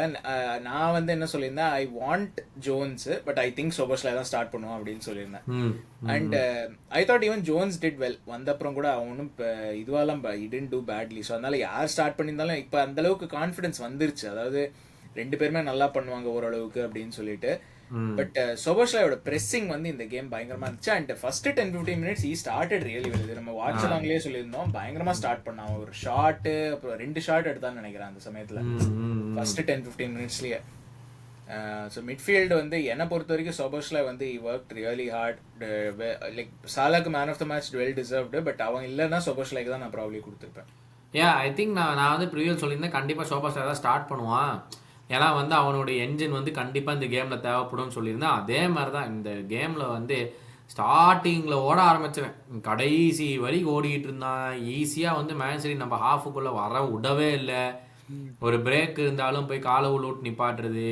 நான் வந்து என்ன சொல்லியிருந்தேன், I want Jones but I think Szoboszlai தான் ஸ்டார்ட் பண்ணுவோம் அப்படின்னு சொல்லியிருந்தேன். And I thought even Jones did well. வந்த அப்புறம் கூட அவனும் இப்போ இதுவாலாம் இடன் டூ பேட்லி. ஸோ அதனால யார் ஸ்டார்ட் பண்ணியிருந்தாலும் இப்போ அந்த அளவுக்கு கான்ஃபிடன்ஸ் வந்துருச்சு. அதாவது ரெண்டு பேருமே நல்லா பண்ணுவாங்க ஓரளவுக்கு அப்படின்னு சொல்லிட்டு. பட் சோபோஸ்லாயோட பிரெஸ்ஸிங் வந்து இந்த கேம் பயங்கரமா இருந்துச்சு. And first 10-15 minutes E started really well. இது நம்ம வாட்ச் அலாங்லேயே சொல்லியிருந்தோம், பயங்கரமா ஸ்டார்ட் பண்ணான். ஒரு ஷாட்டு, அப்புறம் 2 ஷாட் எடுத்தான்னு நினைக்கிறேன் அந்த சமயத்துல ஃபர்ஸ்ட் 10-15 மினிட்ஸ்லயே. ஸோ மிட்ஃபீல்டு வந்து என்னை பொறுத்த வரைக்கும் சோபோஸ்லா வந்து ஒர்க் ரியலி ஹார்ட். லைக் சாலாக்கு man of the match well deserved. But அவன் இல்லைன்னா சோபோஸ்லாக்கு தான் நான் ப்ராப்ளி கொடுத்துருப்பேன். ஐ திங்க் நான் வந்து ப்ரிவியல் சொல்லியிருந்தேன் கண்டிப்பாக சோபோஸ்லா தான் ஸ்டார்ட் பண்ணுவான். ஏன்னா வந்து அவனுடைய என்ஜின் வந்து கண்டிப்பாக இந்த கேமில் தேவைப்படும்னு சொல்லியிருந்தேன். அதே மாதிரி தான் இந்த கேமில் வந்து ஸ்டார்டிங்கில் ஓட ஆரம்பிச்சிருவேன், கடைசி வரைக்கும் ஓடிக்கிட்டு இருந்தான். ஈஸியாக வந்து மேன்சிட்டி நம்ம ஹாஃபுக்குள்ளே வர விடவே இல்லை. ஒரு பிரேக் இருந்தாலும் போய் காலை உள்ளூட்டு நிப்பாட்டுறது,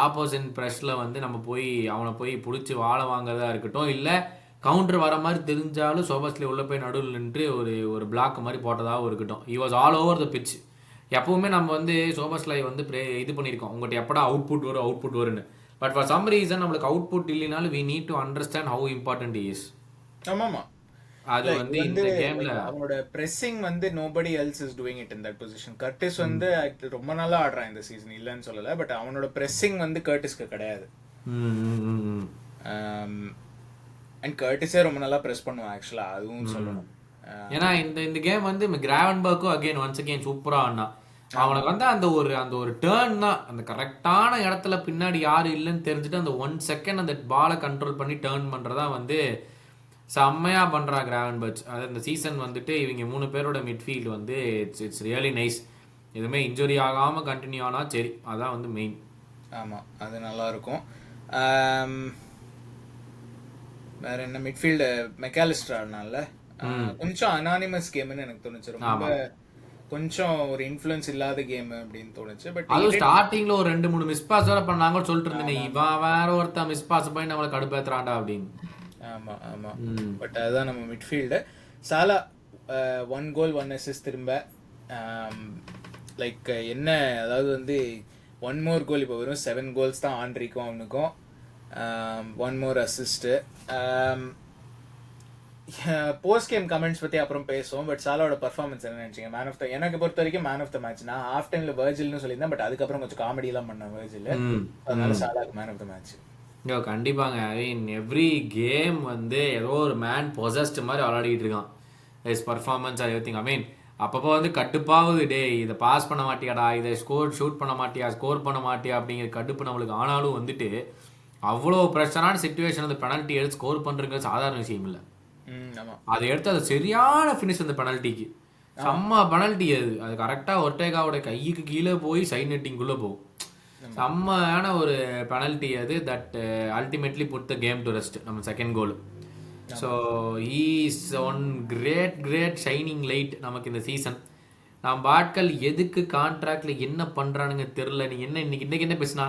ஆப்போசிட் ப்ரெஷ்ஷில் வந்து நம்ம போய் அவனை போய் பிடிச்சி வாழை வாங்குறதா இருக்கட்டும், இல்லை கவுண்டர் வர மாதிரி தெரிஞ்சாலும் சோபோஸ்லே உள்ளே போய் நடுவில் நின்று ஒரு பிளாக் மாதிரி போட்டதாகவும் இருக்கட்டும். He was all over the pitch. எப்பவுமே நம்ம வந்து சோபோஸ்லை வந்து இது பண்ணியிருக்கோம், உங்கள்கிட்ட எப்படா அவுட்புட் வரும்னு. பட் ஃபார் சம் ரீசன் நம்மளுக்கு அவுட்புட் இல்லைனாலும் we need to understand how important is. ஆமாமா, அது வந்து இந்த கேம்ல அவனோட பிரessing வந்து nobody else is doing it in that position. Curtis வந்து ரொம்ப நல்லா ஆடுறான் இந்த சீசன், இல்லைன்னு சொல்லல. பட் அவனோட பிரessing வந்து கர்டிஸ்க்கு கிடையாது. அண்ட் கர்டிஸே ரொம்ப நல்லா பிரஸ் பண்ணுவான் ஆக்சுவலா, அதுவும் சொல்லணும். ஏன்னா இந்த கேம் வந்து கிராவன்பர்க்கும் அகைன் ஒன்ஸ் அகைன் சூப்பரா ஆனா அவனுக்கு வந்து அந்த ஒரு டேர்ன் தான், அந்த கரெக்டான இடத்துல பின்னாடி யாரும் இல்லைன்னு தெரிஞ்சுட்டு அந்த 1 செகண்ட் அந்த பாலை கண்ட்ரோல் பண்ணி டேர்ன் பண்றதா வந்து செம்மையா பண்றா கிராவன்பர்ச். அது இந்த சீசன் வந்துட்டு இவங்க 3 பேரோட மிட்ஃபீல்டு வந்து இட்ஸ் ரியலி நைஸ். எதுவுமே இன்ஜுரி ஆகாம கண்டினியூ ஆனா சரி, அதான் வந்து மெயின். ஆமா, அது நல்லா இருக்கும். வேற என்ன, மிட்ஃபீல்டு மெக்காலிஸ்டர் ஆடினால கொஞ்சம் அனானிமஸ் கேம்னு எனக்கு தோணுச்சு. ரொம்ப கொஞ்சம் ஒரு இன்ஃப்ளூயன்ஸ் இல்லாத கேம் அப்படின்னு தோணுச்சு. பட் அது ஸ்டார்டிங்ல ஒரு 2-3 மிஸ் பாஸ் வேற பண்ணாங்கன்னு சொல்லிட்டு இருந்தேன், இவன் வேற ஒருத்தன் மிஸ் பாஸ் பண்ணி நம்மளை கடுப்பேத்துறான்டா அப்படின்னு. ஆமா ஆமா, பட் அதுதான் நம்ம மிட்ஃபீல்டு. சாலா 1 கோல் 1 அசிஸ்ட் திரும்ப. லைக் என்ன, அதாவது வந்து 1 மோர் கோல், இப்போ வெறும் 7 கோல்ஸ் தான் ஆண்ட்ரிக்கும் அவனுக்கும். 1 மோர் அசிஸ்ட். போஸ்ட் கேம் கமெண்ட்ஸ் பத்தி அப்புறம் பேசுவோம். பட் சாலாவோட பர்ஃபார்மன்ஸ் என்ன நினைச்சீங்க? மேன் ஆஃப் த, எனக்கு பொறுத்த வரைக்கும் மேன் ஆஃப் த மேட்ச். நான் ஹாஃப் டைம்ல வெர்ஜில்னு சொல்லியிருந்தேன், பட் அதுக்கப்புறம் கொஞ்சம் காமெடி எல்லாம் பண்ண வெர்ஜில், அதனால சாலாக்கு மேன் ஆஃப் த மேட்ச். கண்டிப்பாங்க. ஐ மீன் எவ்ரி கேம் வந்து ஏதோ ஒரு மேன் பொசஸ்ட் மாதிரி விளையாடிட்டு இருக்கான். His performance or everything. I mean அப்பப்போ வந்து கட்டுப்பாவது, டே இதை பாஸ் பண்ண மாட்டியாடா, இதை ஷூட் பண்ண மாட்டியா, ஸ்கோர் பண்ண மாட்டியா அப்படிங்கிற கடுப்பு நம்மளுக்கு. ஆனாலும் வந்துட்டு அவ்வளோ ப்ரெஷரான சிச்சுவேஷன் அந்த பெனல்ட்டி எடுத்து ஸ்கோர் பண்ணுறது சாதாரண விஷயம் இல்லை. அதை எடுத்து அது சரியான ஃபினிஷ் அந்த பெனல்ட்டிக்கு, செம்ம பெனல்ட்டி. அது கரெக்டாக ஒர்டேகாவோட கைக்கு கீழே போய் சைட் நெட்டிங்குள்ளே போகும். செம்மையான ஒரு பெனல்ட்டி அது. That ultimately put the game to rest, நம்ம second goal. So he's one great shining light நமக்கு இந்த சீசன். நம்ம ஆட்கள் எதுக்கு கான்ட்ராக்ட்ல என்ன பண்றானுங்க தெரியல. நீ இன்னைக்கு என்ன பேசினா?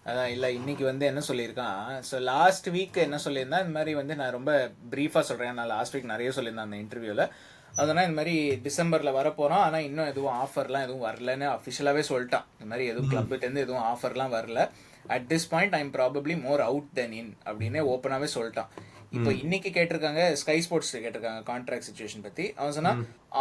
அதான் இல்லை, இன்னைக்கு வந்து என்ன சொல்லியிருக்கான். ஸோ லாஸ்ட் வீக் என்ன சொல்லியிருந்தேன், இந்த மாதிரி வந்து நான் ரொம்ப ப்ரீஃபாக சொல்கிறேன். நான் லாஸ்ட் வீக் நிறைய சொல்லியிருந்தேன் அந்த இன்டர்வியூவில். அதனால் இந்த மாதிரி டிசம்பரில் வரப்போகிறோம், ஆனால் இன்னும் எதுவும் ஆஃபர்லாம் எதுவும் வரலன்னு அஃபிஷியலாகவே சொல்லிட்டான். இந்த மாதிரி எதுவும் கிளப்புலேருந்து எதுவும் ஆஃபர்லாம் வரல. At this point I am probably more out than in அப்படின்னு ஓப்பனாகவே சொல்லிட்டான். இப்போ இன்னைக்கு கேட்டிருக்காங்க, ஸ்கை ஸ்போர்ட்ஸ் கேட்டிருக்காங்க கான்ட்ராக்ட் சிச்சுவேஷன் பற்றி. அவன் சொன்னா,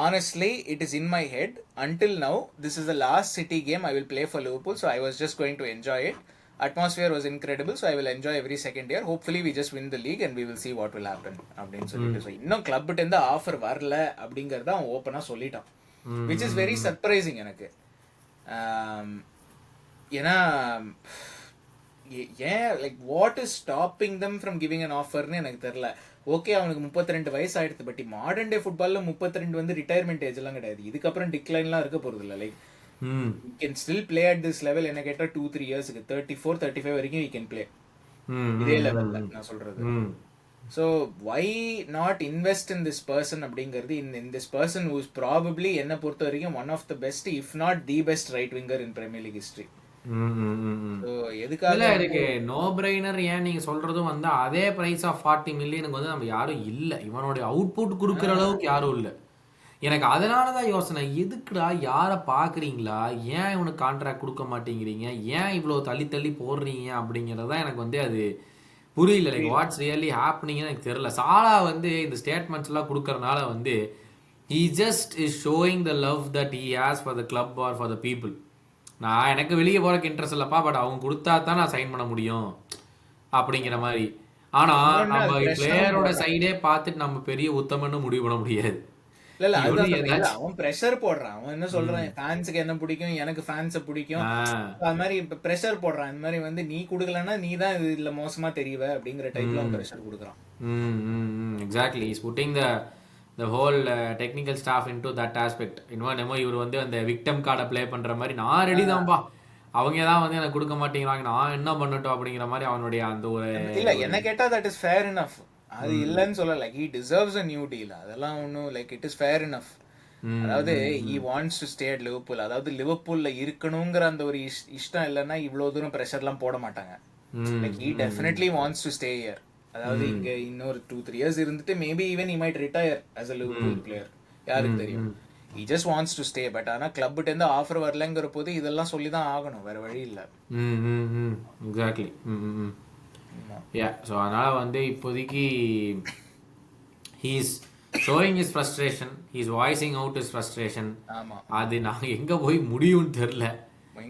honestly it is in my head until now this is the last City game I will play for Liverpool. So I was just going to enjoy it. Atmosphere was incredible, so I will enjoy every second year. Hopefully we just win the league and we will see what will happen அப்படின்னு சொல்லிட்டு. So இன்னும் கிளப்கிட்ட இருந்து offer வரல அப்படிங்கறத அவன் ஓப்பனா சொல்லிட்டான், which is very surprising எனக்கு. ஏன்னா ஏன், like what is stopping them from giving an offerன்னு எனக்கு தெரியல. ஓகே, அவனுக்கு 32 வயசு ஆயிடுது, பட் மாடர்ன் டே ஃபுட்பால்ல 32 வந்து ரிட்டையர்மெண்ட் ஏஜ் எல்லாம் கிடையாது. இதுக்கப்புறம் டிக்ளைன்லாம் இருக்க போறது இல்லை. Like you can still play at this level. என்ன கேட்டா 2-3 இயர்ஸ்க்கு 34-35 வரைக்கும் you can play இதே லெவல்ல நான் சொல்றது. so why not invest in this person அப்படிங்கிறது, in this person who is probably என்ன பொறுத்த வரைக்கும் one of the best if not the best right winger in Premier League history. so எதுக்காக இருக்கு நோ பிரைனர். ஏன் நீங்க சொல்றதும் வந்து அதே பிரைஸ் ஆஃப் 40 மில்லியனுக்கு வந்து நம்ம யாரும் இல்ல, இவனோட அவுட்புட் கொடுக்குற அளவுக்கு யாரும் இல்ல. எனக்கு அதனால தான் யோசனை, எதுக்குடா யாரை பார்க்குறீங்களா, ஏன் இவனுக்கு கான்ட்ராக்ட் கொடுக்க மாட்டேங்கிறீங்க, ஏன் இவ்வளோ தள்ளி தள்ளி போடுறீங்க அப்படிங்கிறது தான் எனக்கு வந்து அது புரியல. லைக் வாட்ஸ் ரியலி ஹேப்பனிங்னு எனக்கு தெரியல. சாலா வந்து இந்த ஸ்டேட்மெண்ட்ஸ்லாம் கொடுக்கறனால வந்து he just is showing the love that he has for the club or for the people. நான் எனக்கு வெளியே போறதுக்கு இன்ட்ரெஸ்ட் இல்லப்பா, பட் அவங்க கொடுத்தா தான் நான் சைன் பண்ண முடியும் அப்படிங்கிற மாதிரி. ஆனா இன்னொன்னு அது நம்ம ப்ரெஷரும் பிளேயரோட போடுறான். சைடே பார்த்துட்டு நம்ம பெரிய உத்தமன்னு முடிவு பண்ண முடியாது. இல்ல இவனு அதுதான் சொல்றேன். இல்ல ஏதாச்சும் அவன் ப்ரெஷர் போடுறான். அவன் என்ன சொல்றான், ஃபேன்ஸுக்கு என்ன பிடிக்கும், எனக்கு ஃபேன்ஸை பிடிக்கும். அது மாதிரி இப்ப ப்ரெஷர் போடுறான். இந்த மாதிரி வந்து நீ குடுக்கலன்னா நீ தான் இதுல மோசமா தெரிவ அப்படிங்கிற டைப்ல அவன் ப்ரெஷர் கொடுக்குறான். Exactly is putting the whole technical staff into that aspect. இன்னும் இவர் வந்து அந்த விக்டம் கார்டை ப்ளே பண்ற மாதிரி நான் ரெடி தான்ப்பா, அவங்க தான் வந்து எனக்கு கொடுக்க மாட்டேங்கிறாங்க, நான் என்ன பண்ணட்டும் அப்படிங்கிற மாதிரி அவனுடைய அந்த ஒரு இல்ல என்ன கேட்டா தட் இஸ் ஃபேர் இனஃப். அது இல்லன்னு சொல்லல. He deserves a new deal. அதெல்லாம் ஒன்றும் like it is fair enough. அதாவது he wants to stay at Liverpool. அதாவது லிவர்பூல்ல இருக்கணுங்கிற அந்த ஒரு இஷ்டம் இல்லைன்னா இவ்வளவு தூரம் ப்ரெஷர்லாம் போட மாட்டாங்க. Like he definitely wants to stay here. அதாவது இங்க இன்னொரு 2-3 இயர்ஸ் இருந்துட்டு maybe even he might retire as a Liverpool player. யாருக்கு தெரியும். he just wants to stay. But ஆனா கிளப்கிட்ட இருந்து ஆஃபர் வரலங்கிற போது இதெல்லாம் சொல்லி தான் ஆகணும், வேற வழி இல்ல. எக்ஸாக்ட்லி. ஸோ அதனால வந்து இப்போதைக்கு he's showing is frustration, he's voicing out is frustration. ஆமா, அது நான் எங்க போய் முடியும்னு தெரியல.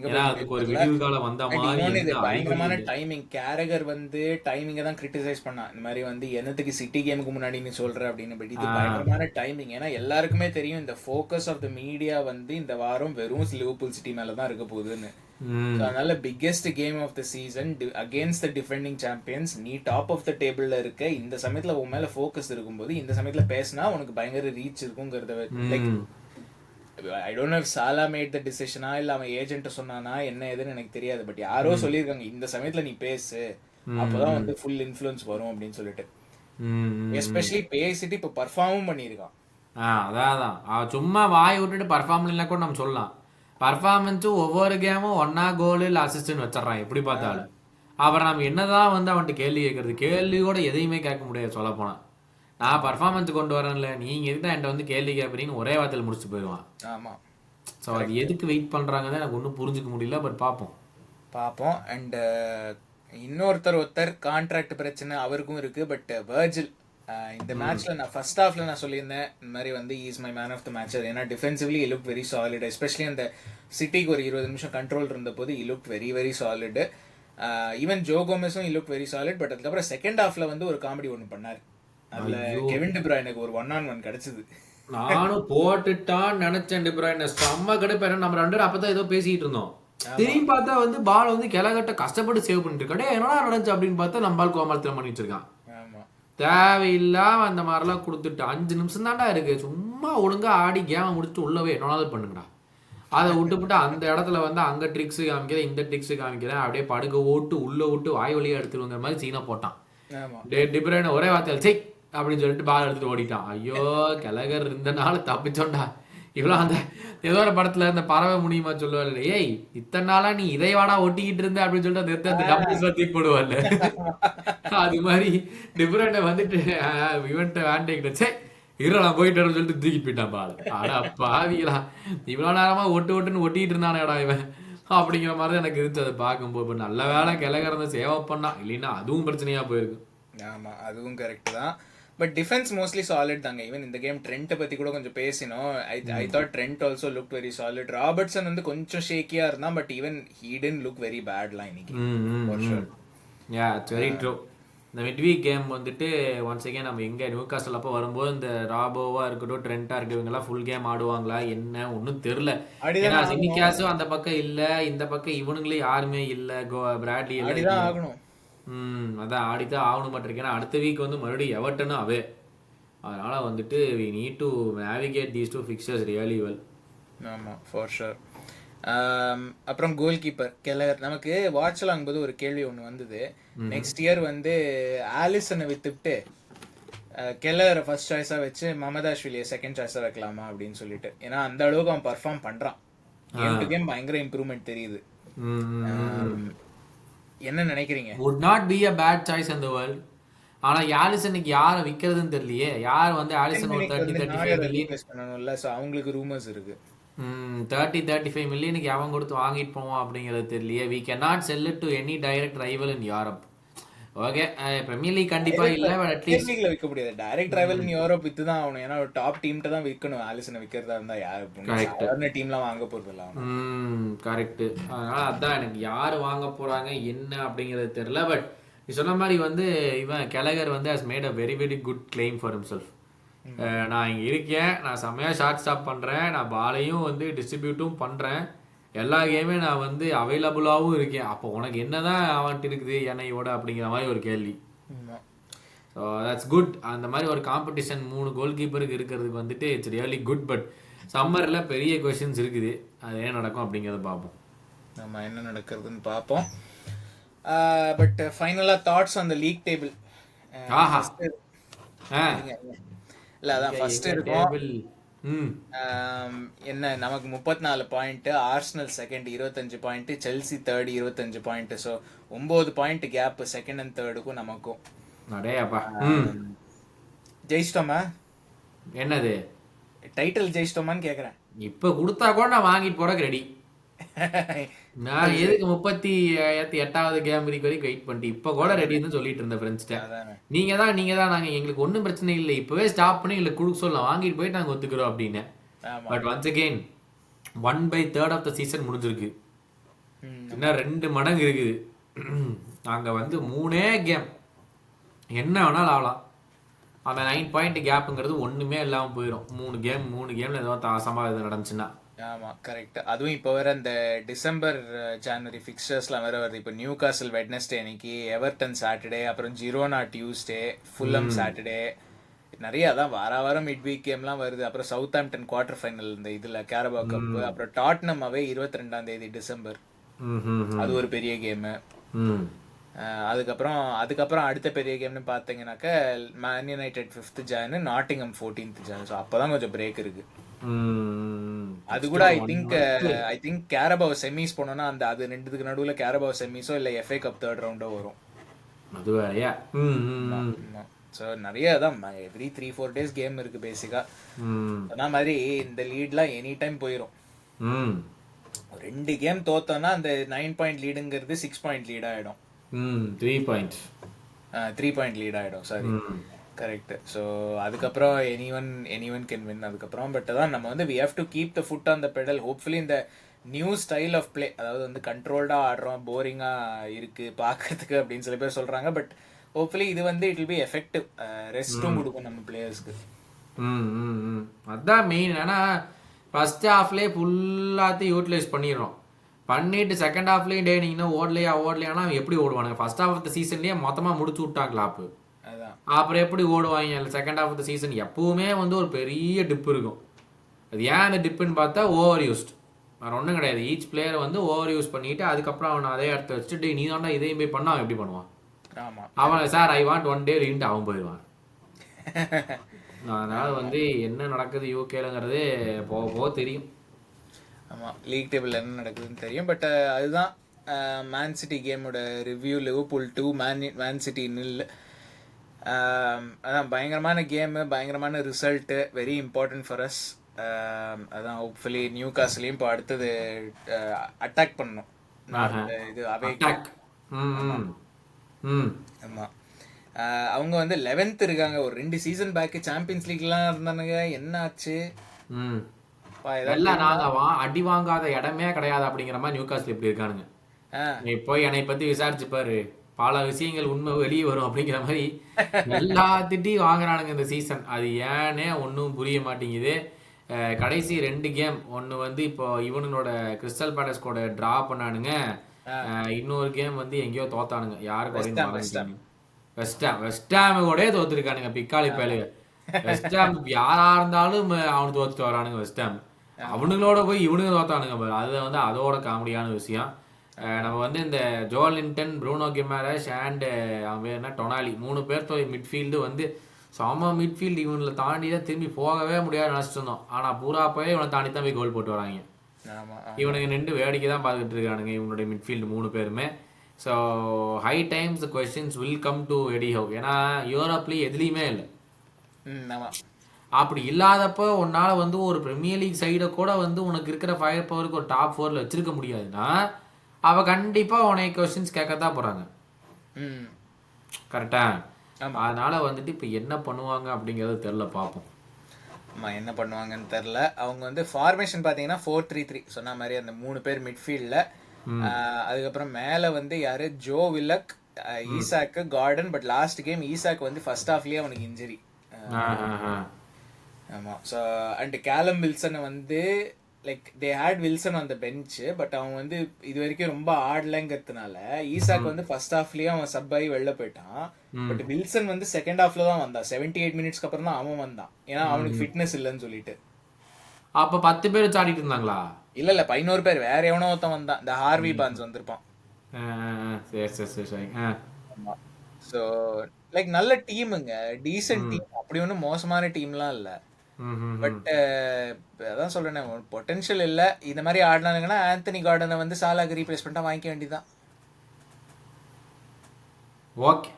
ஏன்னா அதுக்கு ஒரு விடிவு காலம் வந்த மாதிரி இது எந்த பயங்கரமான அறிகுறியும் இல்லை. டைமிங். கேரகர் வந்து டைமிங்கை தான் கிரிட்டிசைஸ் பண்ணான். இந்த மாதிரி வந்து என்னத்துக்கு சிட்டி கேமுக்கு முன்னாடி நீ சொல்ற அப்படின்னு. பட் இது பயங்கரமான டைமிங். ஏன்னா எல்லாருக்குமே தெரியும் இந்த ஃபோக்கஸ் ஆஃப் த மீடியா வந்து இந்த வாரம் வெறும் லிவர்பூல் சிட்டி மேல தான் இருக்க போகுதுன்னு. So, அதனால biggest game of the season against the defending champions, நீ டாப் ஆஃப் த டேபிள்ல இருக்க, இந்த சமயத்துல உன் மேல ஃபோக்கஸ் இருக்கும்போது இந்த சமயத்துல பேசினா உனக்கு பயங்கர ரீச் இருக்குங்கிறத like I don't know if Salah made the டிசிஷனா இல்ல அவன் ஏஜென்ட் சொன்னானா என்ன ஏதுன்னு எனக்கு தெரியாது. பட் யாரோ சொல்லியிருக்காங்க இந்த சமயத்துல நீ பேசு, அப்பதான் வந்து ஃபுல் இன்ஃப்ளூயன்ஸ் வரும் அப்படின்னு சொல்லிட்டு. எஸ்பெஷலி பேசிட்டு இப்ப பர்ஃபார்மும் பண்ணியிருக்கான். அதான் அவன் சும்மா வாய் விட்டுட்டு பர்ஃபார்ம் இல்லைன்னா கூட நம்ம சொல்லலாம். பர்ஃபார்மன்ஸும் ஒவ்வொரு கேமும் ஒன்னா கோல் இல்லை அசிஸ்டன்ட் வச்சிடறான் எப்படி பார்த்தாலும். அப்புறம் நம்ம என்னதான் வந்து அவன்கிட்ட கேள்வி கேட்கறது, கேள்வியோட எதையுமே கேட்க முடியாது சொல்ல போனா. நான் பர்ஃபார்மன்ஸ் கொண்டு வரேன்ல, நீங்க எதுதான் என்கிட்ட வந்து கேள்வி கேட்பறீங்கன்னு ஒரே வார்த்தையில் முடிச்சுட்டு போயிடுவான். ஆமா, ஸோ அது எதுக்கு வெயிட் பண்றாங்கன்னு எனக்கு ஒன்றும் புரிஞ்சுக்க முடியல. பட் பார்ப்போம். அண்ட் இன்னொருத்தர் கான்ட்ராக்ட் பிரச்சனை அவருக்கும் இருக்கு. பட் வர்ஜில் இந்த மேட்ச்ல நான் ஃபர்ஸ்ட் ஹாஃப்ல நான் சொல்லியிருந்தேன் இந்த மாதிரி வந்து is my man of the match. ஏன்னா defensively look very solid. Especially அந்த சிட்டிக்கு ஒரு 20 நிமிஷம் கண்ட்ரோல் இருந்த போது look very very solid. Even Joe கோமெஸும் லுக் வெரி சாலிட். பட் அதுக்கப்புறம் செகண்ட் ஹாஃப்ல வந்து ஒரு காமெடி ஒன்று பண்ணார். அதுல கெவின் டி ப்ரூய்னுக்கு ஒரு 1-on-1 கிடைச்சது. நானும் போட்டுட்டான்னு நினைச்சேன். டி ப்ரூய்ன் செம்ம கடுப்பு. நம்ம 2 பேரும் அப்பதான் ஏதோ பேசிட்டு இருந்தோம். திரும்பி பார்த்தா வந்து பால் வந்து கிளகட்ட கஷ்டப்பட்டு சேவ் பண்ணிட்டு இருக்காடே, என்னடா நடந்துச்சு அப்படின்னு பார்த்தா நம்ம பால் கோமாளத்தில் பண்ணி வச்சிருக்கான். தேவையில்லாம அந்த மாதிரிலாம் கொடுத்துட்டு 5 நிமிஷம் தான்டா இருக்கு, சும்மா ஒழுங்கா ஆடி கேமை முடிச்சுட்டு உள்ளவே என்னனாலும் பண்ணுங்கடா. அதை விட்டுவிட்டு அந்த இடத்துல வந்து அங்க ட்ரிக்ஸ் காமிக்கிறேன், இந்த ட்ரிக்ஸ் காமிக்கிறேன், அப்படியே படுக்க ஓட்டு உள்ள விட்டு வாய் வழியா எடுத்துருங்கிற மாதிரி சீனா போட்டான். டி ப்ரூய்ன் ஒரே வார்த்தையில் செய் அப்படின்னு சொல்லிட்டு பால் எடுத்துட்டு ஓடிட்டான். ஐயோ கெலகர் இருந்தனால தப்பிச்சோண்டா. இவ்வளோ அந்த ஏதோ ஒரு படத்துல இந்த பறவை முடியுமா சொல்லுவாள், ஏய் இத்தனை நாளா நீ இதை வாடா ஒட்டிக்கிட்டு இருந்த அப்படின்னு சொல்லிட்டு அந்த எடுத்து அந்த டபுள்ஸ் தூக்கி போடுவாள். அது மாதிரி டி ப்ரூய்ன் வந்துட்டு இவன்ட்ட வேண்டிக்கிட்ட சே இருடா நான் போயிட்டு சொல்லிட்டு தூக்கிட்டு போயிட்டான் பால். ஆனா பாவிகளா, இவ்வளோ நேரமா ஒட்டுன்னு ஒட்டிட்டு இருந்தானேடா இவன் அப்படிங்கிற மாதிரி தான் எனக்கு இருந்துச்சு அதை பார்க்கும்போது. நல்ல வேலை கிளகறத சேவ் பண்ணா, இல்லைன்னா அதுவும் பிரச்சனையா போயிருக்கு. ஆமா, அதுவும் கரெக்ட் தான். பட் டிஃபென்ஸ் மோஸ்ட்லி சாலிட் தாங்க. ஈவன் இந்த கேம் ட்ரெண்ட்டை பத்தி கூட கொஞ்சம் பேசினோம். I thought Trent also look very solid. Robertson வந்து கொஞ்சம் ஷேக்கியா இருந்தான். But even he didn't look very பேட்லாம் இன்னைக்கு. It's very true. இந்த மிட்வீக் கேம் வந்துட்டு ஒன்ஸ் அகேன் நம்ம எங்கே நியூகாஸ்டல் அப்போ வரும்போது இந்த ராபோவா இருக்கட்டும் ட்ரெண்டா இருக்கட்டும் இவங்கெல்லாம் ஃபுல் கேம் ஆடுவாங்களா என்ன ஒன்றும் தெரில. ஏன்னா சினிகாஸும் அந்த பக்கம் இல்லை, இந்த பக்கம் இவனுங்களே யாருமே இல்லை, பிராட்லி எல்லாம் ஆகணும். அதான் ஆடிதான் ஆகணும் மாட்டிருக்கேன். அடுத்த வீக் வந்து மறுபடியும் எவர்டனும் அவே. அதனால வந்துட்டு we need to navigate these two fixtures really well. ஆமாம், ஃபார் ஷுர். அப்புறம் கோல் கீப்பர் கெலகர். நமக்கு வாட்ச்லாங் போது ஒரு கேள்வி ஒன்று வந்தது. நெக்ஸ்ட் இயர் வந்து ஆலிசனை வித்துட்டு கெலரை ஃபர்ஸ்ட் சாய்ஸாக வச்சு மமதாஷ்விலியை செகண்ட் சாய்ஸாக வைக்கலாமா அப்படின்னு சொல்லிட்டு. ஏன்னா அந்த அளவுக்கு அவன் பர்ஃபார்ம் பண்ணுறான். கேம் டு கேம் பயங்கர இம்ப்ரூவ்மெண்ட் தெரியுது. என்ன நினைக்கிறீங்க? would not be a bad choice in the world. ஆனா ஆலிசனுக்கு யாரை விற்கிறதுன்னு தெரியலையே. யார் வந்து ஆலிசன் ஒரு 30-35 மில்லியன் ரீப்ளேஸ் பண்ணணும்ல, ஸோ அவங்களுக்கு ரூமர்ஸ் இருக்கு. 30-35 மில்லியனுக்கு எவன் கொடுத்து வாங்கிட்டு போவான் அப்படிங்கிறது தெரியலையே. We can not sell it to any direct rival in Europe. Okay, Premier League கண்டிப்பா இல்ல, பட் அட்லீஸ்ட் லீக்ல விற்க முடியாது. டைரக்ட் ரைவல் இன் யூரோப் வித்து தான் ஆகணும். ஏன்னா ஒரு டாப் டீம்ட்ட தான் விற்கணும். ஆலிசனை விற்கிறதா இருந்தா யாரு சாதாரண டீம்லாம் வாங்க போறது இல்ல. கரெக்ட். அதனால அதான் எனக்கு யாரு வாங்க போறாங்க என்ன அப்படிங்கிறது தெரியல. பட் நீ சொன்ன மாதிரி வந்து இவன் கெலகர் வந்து has made a very very good claim for himself. நான் இங்கே இருக்கேன், நான் செம்மையாக ஷார்ட் ஸ்டாப் பண்ணுறேன், நான் பாலையும் வந்து டிஸ்ட்ரிபியூட்டும் பண்ணுறேன், எல்லா கேமே நான் வந்து அவைலபிளாகவும் இருக்கேன். அப்போ உனக்கு என்னதான் அவன்ட்டு இருக்குது என்னையோட அப்படிங்கிற மாதிரி ஒரு கேள்வி. So that's good. அந்த மாதிரி ஒரு காம்படிஷன் 3 கோல் கீப்பருக்கு இருக்கிறதுக்கு வந்துட்டு இட்ஸ் ரியலி குட். பட் சம்மரில் பெரிய கொஷின்ஸ் இருக்குது, அது ஏன் நடக்கும் அப்படிங்கிறத பார்ப்போம். நம்ம என்ன நடக்கிறதுன்னு பார்ப்போம். பட் ஃபைனலாக thoughts on the league table. ஆஹா இல்லை அதான் ஃபர்ஸ்ட் இருக்கும். என்ன நமக்கு 34 point, Arsenal second 25 point, Chelsea third 25 point. So 9 point gap second and தேர்டுக்கும் நமக்கும். ஜெயிச்சிட்டோமா? என்னது டைட்டில் ஜெயிச்சிட்டோமான்னு கேட்குறேன். இப்போ கொடுத்தா கூட நான் வாங்கிட்டு போறதுக்கு ரெடி. நான் எதுக்கு 38வது கேம் வரைக்கும் வெயிட் பண்ணிட்டு இப்போ கூட ரெடின்னு சொல்லிட்டு இருந்தேன் ஃப்ரெண்ட்ஸ்ட்ட. நீங்க தான் நாங்க எங்களுக்கு ஒன்றும் பிரச்சனை இல்லை, இப்பவே ஸ்டாப் பண்ணி எங்களுக்கு கொடுக்க சொல்லலாம், வாங்கிட்டு போயிட்டு நாங்கள் ஒத்துக்கிறோம் அப்படின்னு. But once again 1/3 of the season முடிஞ்சிருக்கு, இன்னும் 2 மடங்கு இருக்குது. நாங்கள் வந்து 3 கேம் என்ன வேணாலும் ஆகலாம். அந்த 9 பாயிண்ட் கேப்புங்கிறது ஒன்றுமே இல்லாமல் போயிடும். 3 கேம்ல ஏதோ அசம்பாவிதம் நடந்துச்சுன்னா. ஆமாம் கரெக்ட். அதுவும் இப்போ வேற இந்த டிசம்பர் ஜனவரி ஃபிக்சர்ஸ்லாம் வேற வருது. இப்போ நியூ காசல் வெட்னஸ்டே அன்னைக்கு, எவர்டன் சாட்டர்டே, அப்புறம் ஜிரோனா டியூஸ்டே, ஃபுல்லம் சாட்டர்டே, நிறைய அதான் வாரம் மிட் வீக் கேம்லாம் வருது. அப்புறம் சவுத் ஆம்டன் குவார்டர் ஃபைனல் இந்த இதில் கேரபா கப், அப்புறம் டாட்னம் அவே 22ஆம் தேதி டிசம்பர், அது ஒரு பெரிய கேமு. அதுக்கப்புறம் அடுத்த பெரிய கேம்னு பார்த்தீங்கன்னாக்கா man United 5th John, Nottingham 14th John. So அப்போதான் கொஞ்சம் பிரேக் இருக்கு. அது கூட ஐ திங்க் கேரபாவ் செமிஸ் போனோம்னா அந்த அது 2க்கு நடுவில் கேரபாவ் செமிஸோ இல்லை எஃப்ஏ கப் 3rd ரவுண்டோ வரும். அது வேறையா? ஸோ நிறைய தான் எவ்ரி 3-4 டேஸ் கேம் இருக்கு பேசிக்கா. அதே மாதிரி இந்த லீட்லாம் எனி டைம் போயிடும். 2 கேம் தோத்தோம்னா அந்த 9 பாயிண்ட் லீடுங்கிறது 6 பாயிண்ட் லீட் ஆயிடும். 3 பாயிண்ட் லீட் ஆயிடும். Sorry, correct. ஸோ அதுக்கப்புறம் எனிவன் கேன் வின் அதுக்கப்புறம். பட் அதான் நம்ம வந்து we have to keep the foot on the pedal. Hopefully இந்த நியூ ஸ்டைல் ஆஃப் பிளே, அதாவது வந்து கண்ட்ரோல்டாக ஆடுறோம், போரிங்காக இருக்குது பார்க்கறதுக்கு அப்படின்னு சில பேர் சொல்கிறாங்க. பட் ஹோப்ஃபுல்லி இது வந்து இட் வில் பி எஃபெக்டிவ், ரெஸ்ட்டும் கொடுக்கும் நம்ம பிளேயர்ஸ்க்கு. அதுதான் மெயின். ஏன்னா ஃபர்ஸ்ட் ஹாஃப்லேயே ஃபுல்லாத்தையும் யூட்டிலைஸ் பண்ணிட்டு செகண்ட் ஹாஃப்லேயும் டே நீங்கள் ஓடலையானா எப்படி ஓடுவானுங்க? ஃபர்ஸ்ட் ஹாஃப் ஆஃப் த சீசன்லேயே மொத்தமாக முடிச்சு விட்டாங்களா அப்போ, அப்புறம் எப்படி ஓடுவாங்க? Second half of the season எப்பவுமே வந்து ஒரு பெரிய டிப் இருக்கும். அது ஏன் அந்த டிப்புன்னு பார்த்தா ஓவர் யூஸ்ட், வேறு ஒன்றும் கிடையாது. ஈச் பிளேயரை வந்து ஓவர் யூஸ் பண்ணிட்டு அதுக்கப்புறம் அவனை அதே இடத்த வச்சுட்டு நீ தாண்டா இதையும் போய் பண்ணா அவன் எப்படி பண்ணுவான்? அவன் சார் ஐ வாண்ட் 1 டே ரீன்ட்டு அவன் போயிடுவான். அதனால வந்து என்ன நடக்குது யூகேலங்கிறது போக தெரியும். ஆமாம், லீக் டேபிள் என்ன நடக்குதுன்னு தெரியும். பட் அதுதான் மேன் சிட்டி கேமோட ரிவ்யூ. Liverpool 2 man city 0. அதான் பயங்கரமான கேமு, பயங்கரமான result, very important for us. அதான் ஹோப்ஃபுல்லி நியூ காஸ்லையும் இப்போ அடுத்தது அட்டாக் பண்ணணும். இது அவே ஆமாம், அவங்க வந்து 11th இருக்காங்க. ஒரு 2 சீசன் பேக் சாம்பியன்ஸ் லீக்லாம் இருந்தானுங்க. என்ன ஆச்சு? அடி வாங்காத இடமே கிடையாது அப்படிங்கிற மாதிரி நியூ காஸ்ல எப்படி இருக்கானுங்க. நீ போய் என்னை பத்தி விசாரிச்சு பாரு, பல விஷயங்கள் உண்மை வெளியே வரும் அப்படிங்கிற மாதிரி எல்லாத்திட்டையும் வாங்குறானுங்க இந்த சீசன். அது ஏன்னே ஒன்றும் புரிய மாட்டேங்குது. கடைசி 2 கேம், ஒன்று வந்து இப்போ இவனுங்களோட கிறிஸ்டல் பேலஸ் கூட டிரா பண்ணானுங்க, இன்னொரு கேம் வந்து எங்கேயோ தோத்தானுங்க. யாருக்கு? வெஸ்டாம் கூட தோத்துருக்கானுங்க. பிக்காளி பேலு வெஸ்டாம் யாரா இருந்தாலும் அவனு தோத்துட்டு வரானுங்க. வெஸ்டாம் அவனுங்களோட போய் இவனுங்க தோத்தானுங்க. அது வந்து அதோட காமெடியான விஷயம். நம்ம வந்து இந்த ஜோலின்டன், ப்ரூனோ கிமாரஸ் அண்ட் அவன் என்ன டொனாலி 3 பேர் மிட்ஃபீல்டு வந்து செம மிட்ஃபீல்டு. இவங்களை தாண்டி தான் திரும்பி போகவே முடியாது நினச்சிட்டு இருந்தோம். ஆனால் பூரா போய் இவனை தாண்டி தான் போய் கோல் போட்டு வராங்க. இவனுக்கு நின்று வேடிக்கை தான் பார்த்துட்டு இருக்கானுங்க இவனுடைய மிட்ஃபீல்டு 3 பேருமே. So high times the questions will come to eddy have. ஏன்னா யூரோப்லேயே எதுலேயுமே இல்லை. ஆமா. அப்படி இல்லாதப்போ உன்னால் வந்து ஒரு பிரீமியர் லீக் சைடை கூட வந்து உனக்கு இருக்கிற ஃபயர் பவருக்கு ஒரு டாப் 4ல் வச்சிருக்க முடியாதுன்னா அவள் கண்டிப்பாக உனக்கு கொஸ்டின்ஸ் கேட்கத்தான் போகிறாங்க. கரெக்டா? அதனால வந்துட்டு இப்போ என்ன பண்ணுவாங்க அப்படிங்கிறது தெரில, பார்ப்போம். ஆமாம், என்ன பண்ணுவாங்கன்னு தெரில. அவங்க வந்து ஃபார்மேஷன் பார்த்தீங்கன்னா 4-3-3 சொன்ன மாதிரி அந்த 3 பேர் மிட்ஃபீல்டில். அதுக்கப்புறம் மேலே வந்து யாரு, Joe வில்லக், Isaac, garden. But last game Isaac வந்து ஃபர்ஸ்ட் ஹாஃப்லேயே அவனுக்கு இன்ஜுரி. ஆமாம். ஸோ அண்ட் கேலம் வில்சனை வந்து like they had Wilson on the bench. But அவன் வந்து இது வரைக்கும் ரொம்ப ஆடலைங்கிறதுனால ஈசாக் வந்து ஃபர்ஸ்ட் ஹாஃப்லயே அவன் சப் ஆகி வெளில போயிட்டான். பட் வில்சன் வந்து செகண்ட் ஹாஃப்ல தான் வந்தான். 78 மினிட்ஸ்க்கு அப்புறம் தான் அவன் வந்தான். ஏன்னா அவனுக்கு ஃபிட்னஸ் இல்லைன்னு சொல்லிட்டு. அப்போ 10 பேர் வச்சு ஆடிட்டு இருந்தாங்களா? இல்ல 11 பேர், வேற எவனோ ஒருத்தன் வந்தான். இந்த ஹார்வி பான்ஸ் வந்திருப்பான். ஸோ லைக் நல்ல டீமுங்க, டீசென்ட் டீம், அப்படி ஒன்றும் மோசமான டீம்லாம் இல்லை. பட் அதான் சொல்றேன், பொட்டன்ஷியல் இல்ல. இந்த மாதிரி ஆடினாங்கன்னா ஆந்தனி கார்டனை வந்து சாலாக்கு ரீப்ளேஸ் பண்ணிட்டா வாங்கிக்க வேண்டியதான். ஓகே,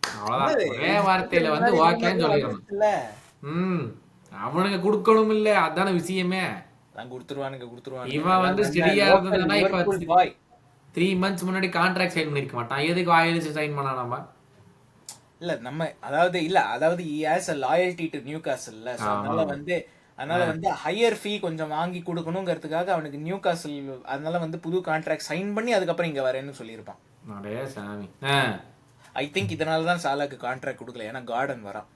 அவ்வளவுதான். ஒரே வார்த்தையில வந்து ஓகேன்னு சொல்லிடணும். அவனுக்கு கொடுக்கணும் இல்ல, அதான விஷயமே. கொடுத்துருவானுங்க. இவன் வந்து ஸ்டெடியா இருந்ததுன்னா இப்ப 3 months முன்னாடி கான்ட்ராக்ட் சைன் பண்ணிருக்க மாட்டான். எதுக்கு வாயிலிச்சு சைன் பண்ணா? நம்ம இல்ல நம்ம அதாவது he has a loyalty to Newcastle. So அதனால வந்து ஹையர் ஃபீ கொஞ்சம் வாங்கி கொடுக்கணுங்கிறதுக்காக அவனுக்கு நியூகாசல் அதனால வந்து புது கான்ட்ராக்ட் சைன் பண்ணி அதுக்கப்புறம் இங்க வரேன்னு சொல்லியிருப்பான். ஐ திங்க் இதனால தான் சாலாக்கு கான்ட்ராக்ட் கொடுக்கல, ஏன்னா கார்டன் வரான்.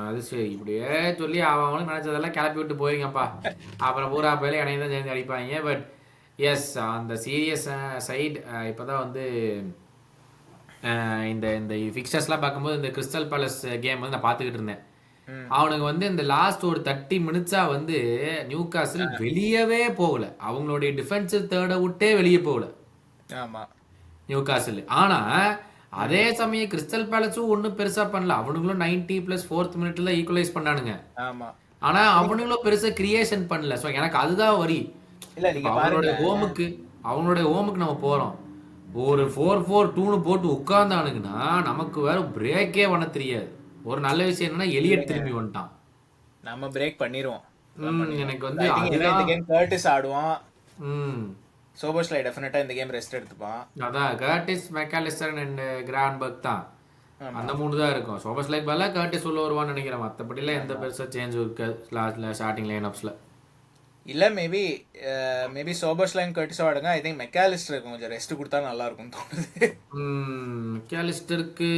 அது சரி, இப்படியே சொல்லி அவனும் நினைச்சதெல்லாம் கிளப்பி விட்டு போயிருங்கப்பா. அப்புறம் பூரா பேர்ல என்னையும் தான் சேர்ந்து அடிப்பாங்க. பட் எஸ், அந்த சீரியஸ் சைடு இப்போதான் வந்து இந்த இந்த ஃபிக்சர்ஸ்லாம் பார்க்கும்போது இந்த கிறிஸ்டல் பேலஸ் கேம் வந்து நான் பார்த்துக்கிட்டு இருந்தேன். அவனுக்கு வந்து இந்த லாஸ்ட் ஒரு 30 மினிட்ஸா வந்து நியூகாசில் வெளியவே போகல. அவங்களுடைய டிஃபென்சிவ் தேர்டை விட்டே வெளியே போகல நியூகாசில். ஆனா அதே சமயம் கிறிஸ்டல் பேலஸும் ஒன்றும் பெருசா பண்ணல. அவனுங்களும் 90+ 4th மினிட்ல ஈக்குவலைஸ் பண்ணானுங்க. ஆனா அவனுங்களும் பெருசா கிரியேஷன் பண்ணல. ஸோ எனக்கு அதுதான் வரி. அவனுடைய ஹோமுக்கு நம்ம போறோம், ஒரு 4-4-2 போட்டு உட்கார்ந்தானுங்கன்னா நமக்கு வேற பிரேக்கே பண்ண தெரியாது. ஒரு நல்ல விஷயம் என்னன்னா எலியட் திரும்பி வந்துட்டான், நம்ம பிரேக் பண்ணிடுவோம். எனக்கு வந்து இந்த கேம் கர்டிஸ் ஆடுவான். சோபோஸ்லை டெஃபினட்டா இந்த கேம் ரெஸ்ட் எடுத்துப்பான். அதான் கர்டிஸ், மெக்காலிஸ்டர் அண்ட் கிரான்பர்க் தான், அந்த 3 தான் இருக்கும். சோபோஸ்லை பதிலா கர்டிஸ் உள்ள வருவான்னு நினைக்கிறேன். மற்றபடிலாம் எந்த பெருசா சேஞ்ச் இருக்காது ஸ்டார்டிங் லைனப்ஸ்ல. இல்ல மேபி சோபோஸ்லைன் கர்டிஸ் ஆடுங்க. ஐ திங்க் மெக்காலிஸ்டருக்கு கொஞ்சம் ரெஸ்ட் கொடுத்தா நல்லா இருக்கும் தோணுது. மெக்காலிஸ்டருக்கு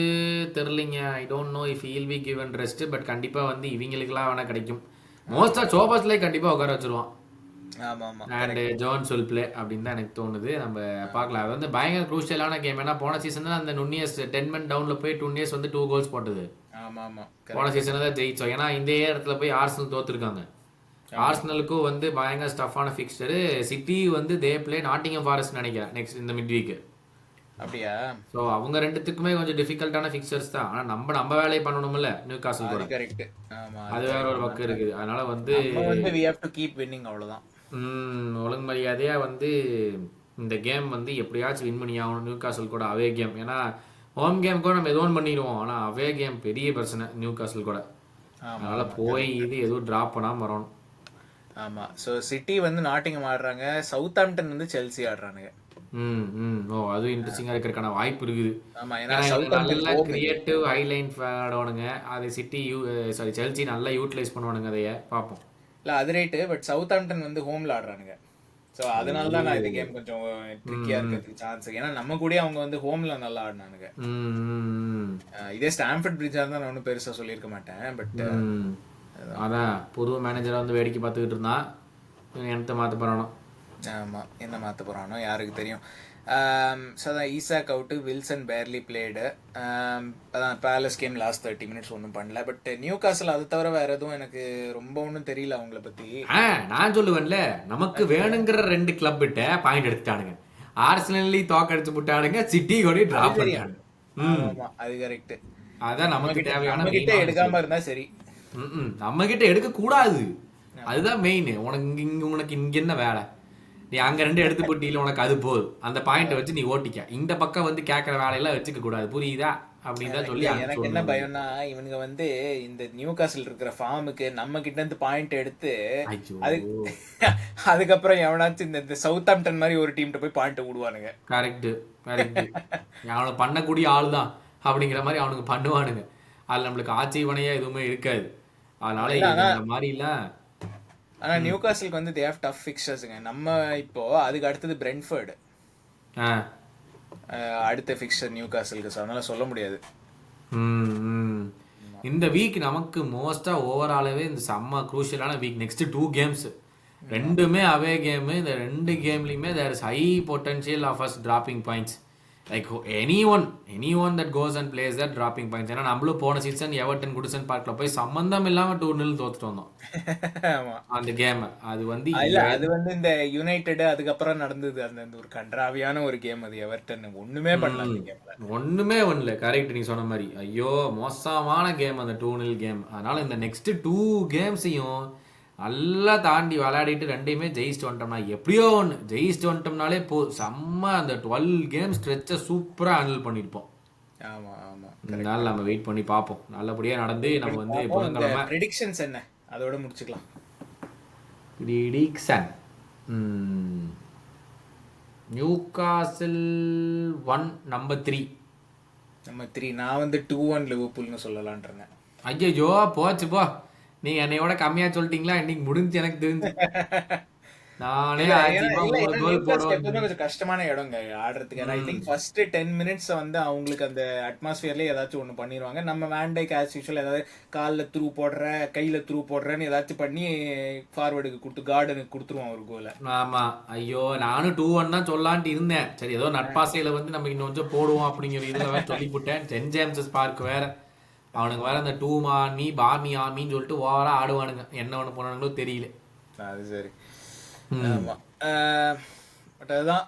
தெரியலிங்க, I don't know if he'll be given rest. But கண்டிப்பா வந்து இவங்களுக்குலாம் வேணா கிடைக்கும். மோஸ்டா சோபோஸ்லை கண்டிப்பா உட்கார வச்சிருவான். அண்ட் ஜோன்ஸ் வில் பிளே அப்படின்னு தான் எனக்கு தோணுது. நம்ம பார்க்கலாம். அது வந்து பயங்கர குரூஷியலான கேம். ஏன்னா போன சீசன் தான் அந்த நுண்ணியஸ் 10 men டவுன்ல போய் 2 years வந்து 2 goals போட்டது. போன சீசன் தான் ஜெயிச்சோம். ஏன்னா இந்த இடத்துல போய் ஆர்சனல் தோத்துருக்காங்க. ஆர்சனலுக்கும் வந்து பயங்கர ஸ்டஃபான ஃபிக்ஸ்டர். சிட்டி வந்து தே பிளே நாட்டிங்ஹாம் ஃபாரஸ்ட் நினைக்கிறேன் நெக்ஸ்ட் இந்த மிட் வீக். அப்படியா? ஸோ அவங்க ரெண்டுத்துக்குமே கொஞ்சம் டிஃபிகல்ட்டான ஃபிக்சர்ஸ் தான். ஆனால் நம்ம வேலையை பண்ணணும்ல நியூகாசில் கூட. கரெக்ட். அது வேற ஒரு பக்கம் இருக்குது. அதனால வந்து we have to keep winning, அவ்வளவுதான். ஒழுங்கு மரியாதையா வந்து இந்த கேம் வந்து எப்படியாச்சும் வின் பண்ணி ஆகணும் நியூகாசில் கூட. அவே கேம், ஏன்னா ஹோம் கேம் கூட நம்ம எதுவும் பண்ணிடுவோம். ஆனால் அவே கேம் பெரிய பிரச்சனை நியூகாசில் கூட. அதனால போய் இது எதுவும் டிராப் பண்ணாம வரணும். ஆமா. ஸோ சிட்டி வந்து நாட்டிங்ஹாம் ஆடுறாங்க, சவுத்தாம்ப்டன் வந்து செல்சி ஆடுறானுங்க. ஓ, அது இன்ட்ரெஸ்டிங்கா இருக்கிறதுக்கான வாய்ப்பு இருக்குது. ஆமா, நல்ல கிரியேட்டிவ் ஹைலைன் ஆடுவானுங்க. அது சிட்டி செல்சி நல்லா யூட்டிலைஸ் பண்ணுவானுங்க. அதைய பார்ப்போம். இல்ல அது ரைட்டு. பட் சவுத்தாம்ப்டன் வந்து ஹோம்ல ஆடுறானுங்க. ஸோ அதனால தான் நான் இந்த கேம் கொஞ்சம் ட்ரிக்கியா இருக்கிறதுக்கு சான்ஸ். ஏன்னா நம்ம கூட அவங்க வந்து ஹோம்ல நல்லா ஆடினானுங்க. இதே ஸ்டாம்ஃபோர்ட் பிரிட்ஜா இருந்தா நான் ஒன்றும் பெருசா சொல்லியிருக்க மாட்டேன். பட் அதான் புது மேனேஜரை வந்து வேடிக்கை பார்த்துக்கிட்டு இருந்தான். என்னத்தை மாற்ற போறானோ. ஆமா, என்ன மாற்ற போறானோ யாருக்கு தெரியும். ஸோ அதான் Isaac out, Wilson barely blade. அதான் பேலஸ் கேம் லாஸ்ட் 30 minutes ஒன்றும் பண்ணல. பட் நியூகாசில் அதை தவிர வேற எதுவும் எனக்கு ரொம்ப ஒன்றும் தெரியல அவங்கள பத்தி. நான் சொல்லுவேன்ல, நமக்கு வேணுங்கிற 2 கிளப் கிட்ட பாயிண்ட் எடுத்துட்டானுங்க. ஆர்சனலி தோக்கடிச்சு விட்டானுங்க, சிட்டி கூட டிராப் பண்ணிட்டானுங்க. அது கரெக்ட். அதான் நமக்கு தேவையான. நம்ம கிட்ட எடுக்காம இருந்தா சரி. நம்ம கிட்ட எடுக்க கூடாது, அதுதான் மெயின். உனக்கு இங்க என்ன வேலை? நீ அங்க 2 எடுத்து போட்டியில உனக்கு அது போதும், அந்த பாயிண்ட்டை வச்சு நீ ஓட்டிக்க, இந்த பக்கம் வந்து கேட்கற வேலையெல்லாம் வச்சுக்க கூடாது, புரியுதா அப்படின்னு தான் சொல்லி இல்ல அனுப்பிச்சு எனக்கு என்ன விடணும். பயம்னா இவனுங்க வந்து இந்த நியூ காசில் இருக்கிற ஃபார்முக்கு நம்ம கிட்ட இருந்து பாயிண்ட் எடுத்து ஐயோ அது அதுக்கப்புறம் எவனாச்சும் இந்த சவுத் ஆம்டன் மாதிரி ஒரு டீம்கிட்ட போய் பாயிண்ட் விடுவானுங்க. கரெக்ட் கரெக்ட், அவனுக்கு பண்ணக்கூடிய ஆள் தான் அப்படிங்கிற மாதிரி அவனுக்கு பண்ணுவானுங்க, அதில் நம்மளுக்கு ஆட்சேபனையா எதுவுமே இருக்காது. அதனால இல்ல ஆனா இந்த மாதிரிலாம். ஆனா நியூ காசிலுக்கு வந்து தே ஹேவ் டஃப் ஃபிக்சர்ஸுங்க. நம்ம இப்போ அதுக்கு அடுத்தது பிரென்ஃபர்டு ஆ அடுத்த ஃபிக்சர் நியூ காசிலுக்கு, ஸோ அதனால சொல்ல முடியாது. இந்த வீக் நமக்கு மோஸ்டா ஓவராலாவே இந்த செம்ம குரூஷியலான வீக். நெக்ஸ்ட் 2 கேம்ஸ் ரெண்டுமே அவே கேம். இந்த 2 கேம்லயுமே there is high potential of us dropping points, like anyone that goes and plays that dropping points. ஏன்னா நம்மளும் போன சீசன் எவர்டன் குடிசன் பார்க்ல போய் சம்பந்தம் இல்லாம 2-0 தோத்துட்டு வந்தோம் ஆமா அந்த கேம். அது வந்து இல்ல அது வந்து இந்த யுனைடெட் அதுக்கப்புறம் நடந்தது அந்த ஒரு கன்றாவியான ஒரு கேம். அது எவர்டன் ஒண்ணுமே பண்ணல அந்த கேம்ல. ஒண்ணுமே பண்ணல. கரெக்ட், நீ சொன்ன மாதிரி ஐயோ மோசமான கேம் அந்த 2-0 கேம். அதனால இந்த நெக்ஸ்ட் 2 கேம்ஸையும் நல்லா தாண்டி விளையாடிட்டு ரெண்டையுமே ஜெயிச்சுட்டு வந்துட்டோம்னா, எப்படியோ ஒன்று ஜெயிச்சுட்டு வந்துட்டோம்னாலே செம்ம அந்த 12 கேம் ஸ்ட்ரெச்சை சூப்பரா ஹேண்டில் பண்ணிருப்போம். ஆமா ஆமா, அதனால நம்ம வெயிட் பண்ணி பார்ப்போம், நல்லபடியா நடந்து நம்ம வந்து புதன்கிழமை ப்ரெடிக்ஷன்ஸ் என்ன அதோட முடிச்சுக்கலாம். Prediction Newcastle 1 number 3. நம்ம 3 நான் வந்து 2-1 லிவர்பூல்னு சொல்லலாம்னு இருந்தேன். ஐயோ போச்சு போ, நீங்க என்னையோட கம்மியா சொல்லிட்டீங்களா, இன்னைக்கு முடிஞ்சு எனக்கு தெரிஞ்சு. நானே அதிகமா 3 கோல் போடுவேன். கொஞ்சம் கஷ்டமான இடங்க ஆடுறதுக்கு. ஐ திங்க் ஃபர்ஸ்ட் 10 மினிட்ஸ் வந்து அவங்களுக்கு அந்த அட்மாஸ்பியர்லயே ஏதாச்சும் ஒண்ணு பண்ணிடுவாங்க. நம்ம வேண்டைக்கு ஆஸ் யூஷுவல் ஏதாவது கால்ல த்ரூ போடுற கையில த்ரூ போடுறேன்னு ஏதாச்சும் பண்ணி ஃபார்வர்டுக்கு கொடுத்து கார்டனுக்கு கொடுத்துருவான் ஒரு கோலை. ஆமா, ஐயோ நானும் 2-1 தான் சொல்லான்ட்டு இருந்தேன். சரி ஏதோ நட்பாசையில வந்து நம்ம இன்னும் கொஞ்சம் போடுவோம் அப்படிங்கிற இதுல வேற சொல்லிவிட்டேன். சென்ட் ஜேம்சஸ் பார்க் வேற அவனுக்கு வேற அந்த 2 ஆர்மி பார்மி ஆர்மின்னு சொல்லிட்டு ஓவரா ஆடுவானுங்க. என்ன ஒண்ணு போனானுங்களோ தெரியல. அது சரி. ஆமா பட் அதுதான்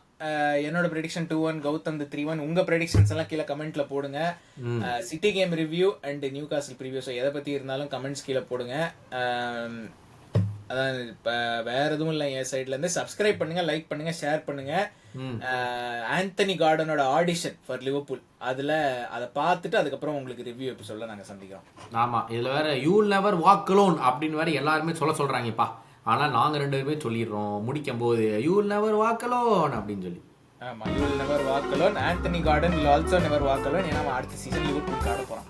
என்னோட ப்ரெடிக்ஷன் 2-1 கௌதம் 3-1. உங்க ப்ரெடிக்ஷன்ஸ் எல்லாம் கீழே கமெண்ட்ல போடுங்க. City game review and new காசில் ப்ரிவியூ, ஸோ எதை பத்தி இருந்தாலும் கமெண்ட்ஸ் கீழே போடுங்க. அதான் இப்போ வேற எதுவும் இல்லை என் சைட்ல இருந்து. சப்ஸ்கிரைப் பண்ணுங்க, லைக் பண்ணுங்க, ஷேர் பண்ணுங்க. ஆந்தனி கார்டனோட ஆடிஷன் ஃபார் லிவர்பூல் அதை பார்த்துட்டு அதுக்கப்புறம் உங்களுக்கு ரிவ்யூ எபிசோட்ல நாங்க சந்திக்கிறோம். ஆமா, இதுல வேற you will never walk alone அப்படின்னு வேற எல்லாருமே சொல்றாங்கப்பா. ஆனா நாங்க 2 பேருமே சொல்லிடுறோம் முடிக்கும் போது you will never walk alone அப்படின்னு சொல்லி. ஆமா, you will never walk alone. Anthony Gordon will also never walk alone. ஏன்னா அடுத்த சீசன் லிவர்பூல் ஆட போறான்.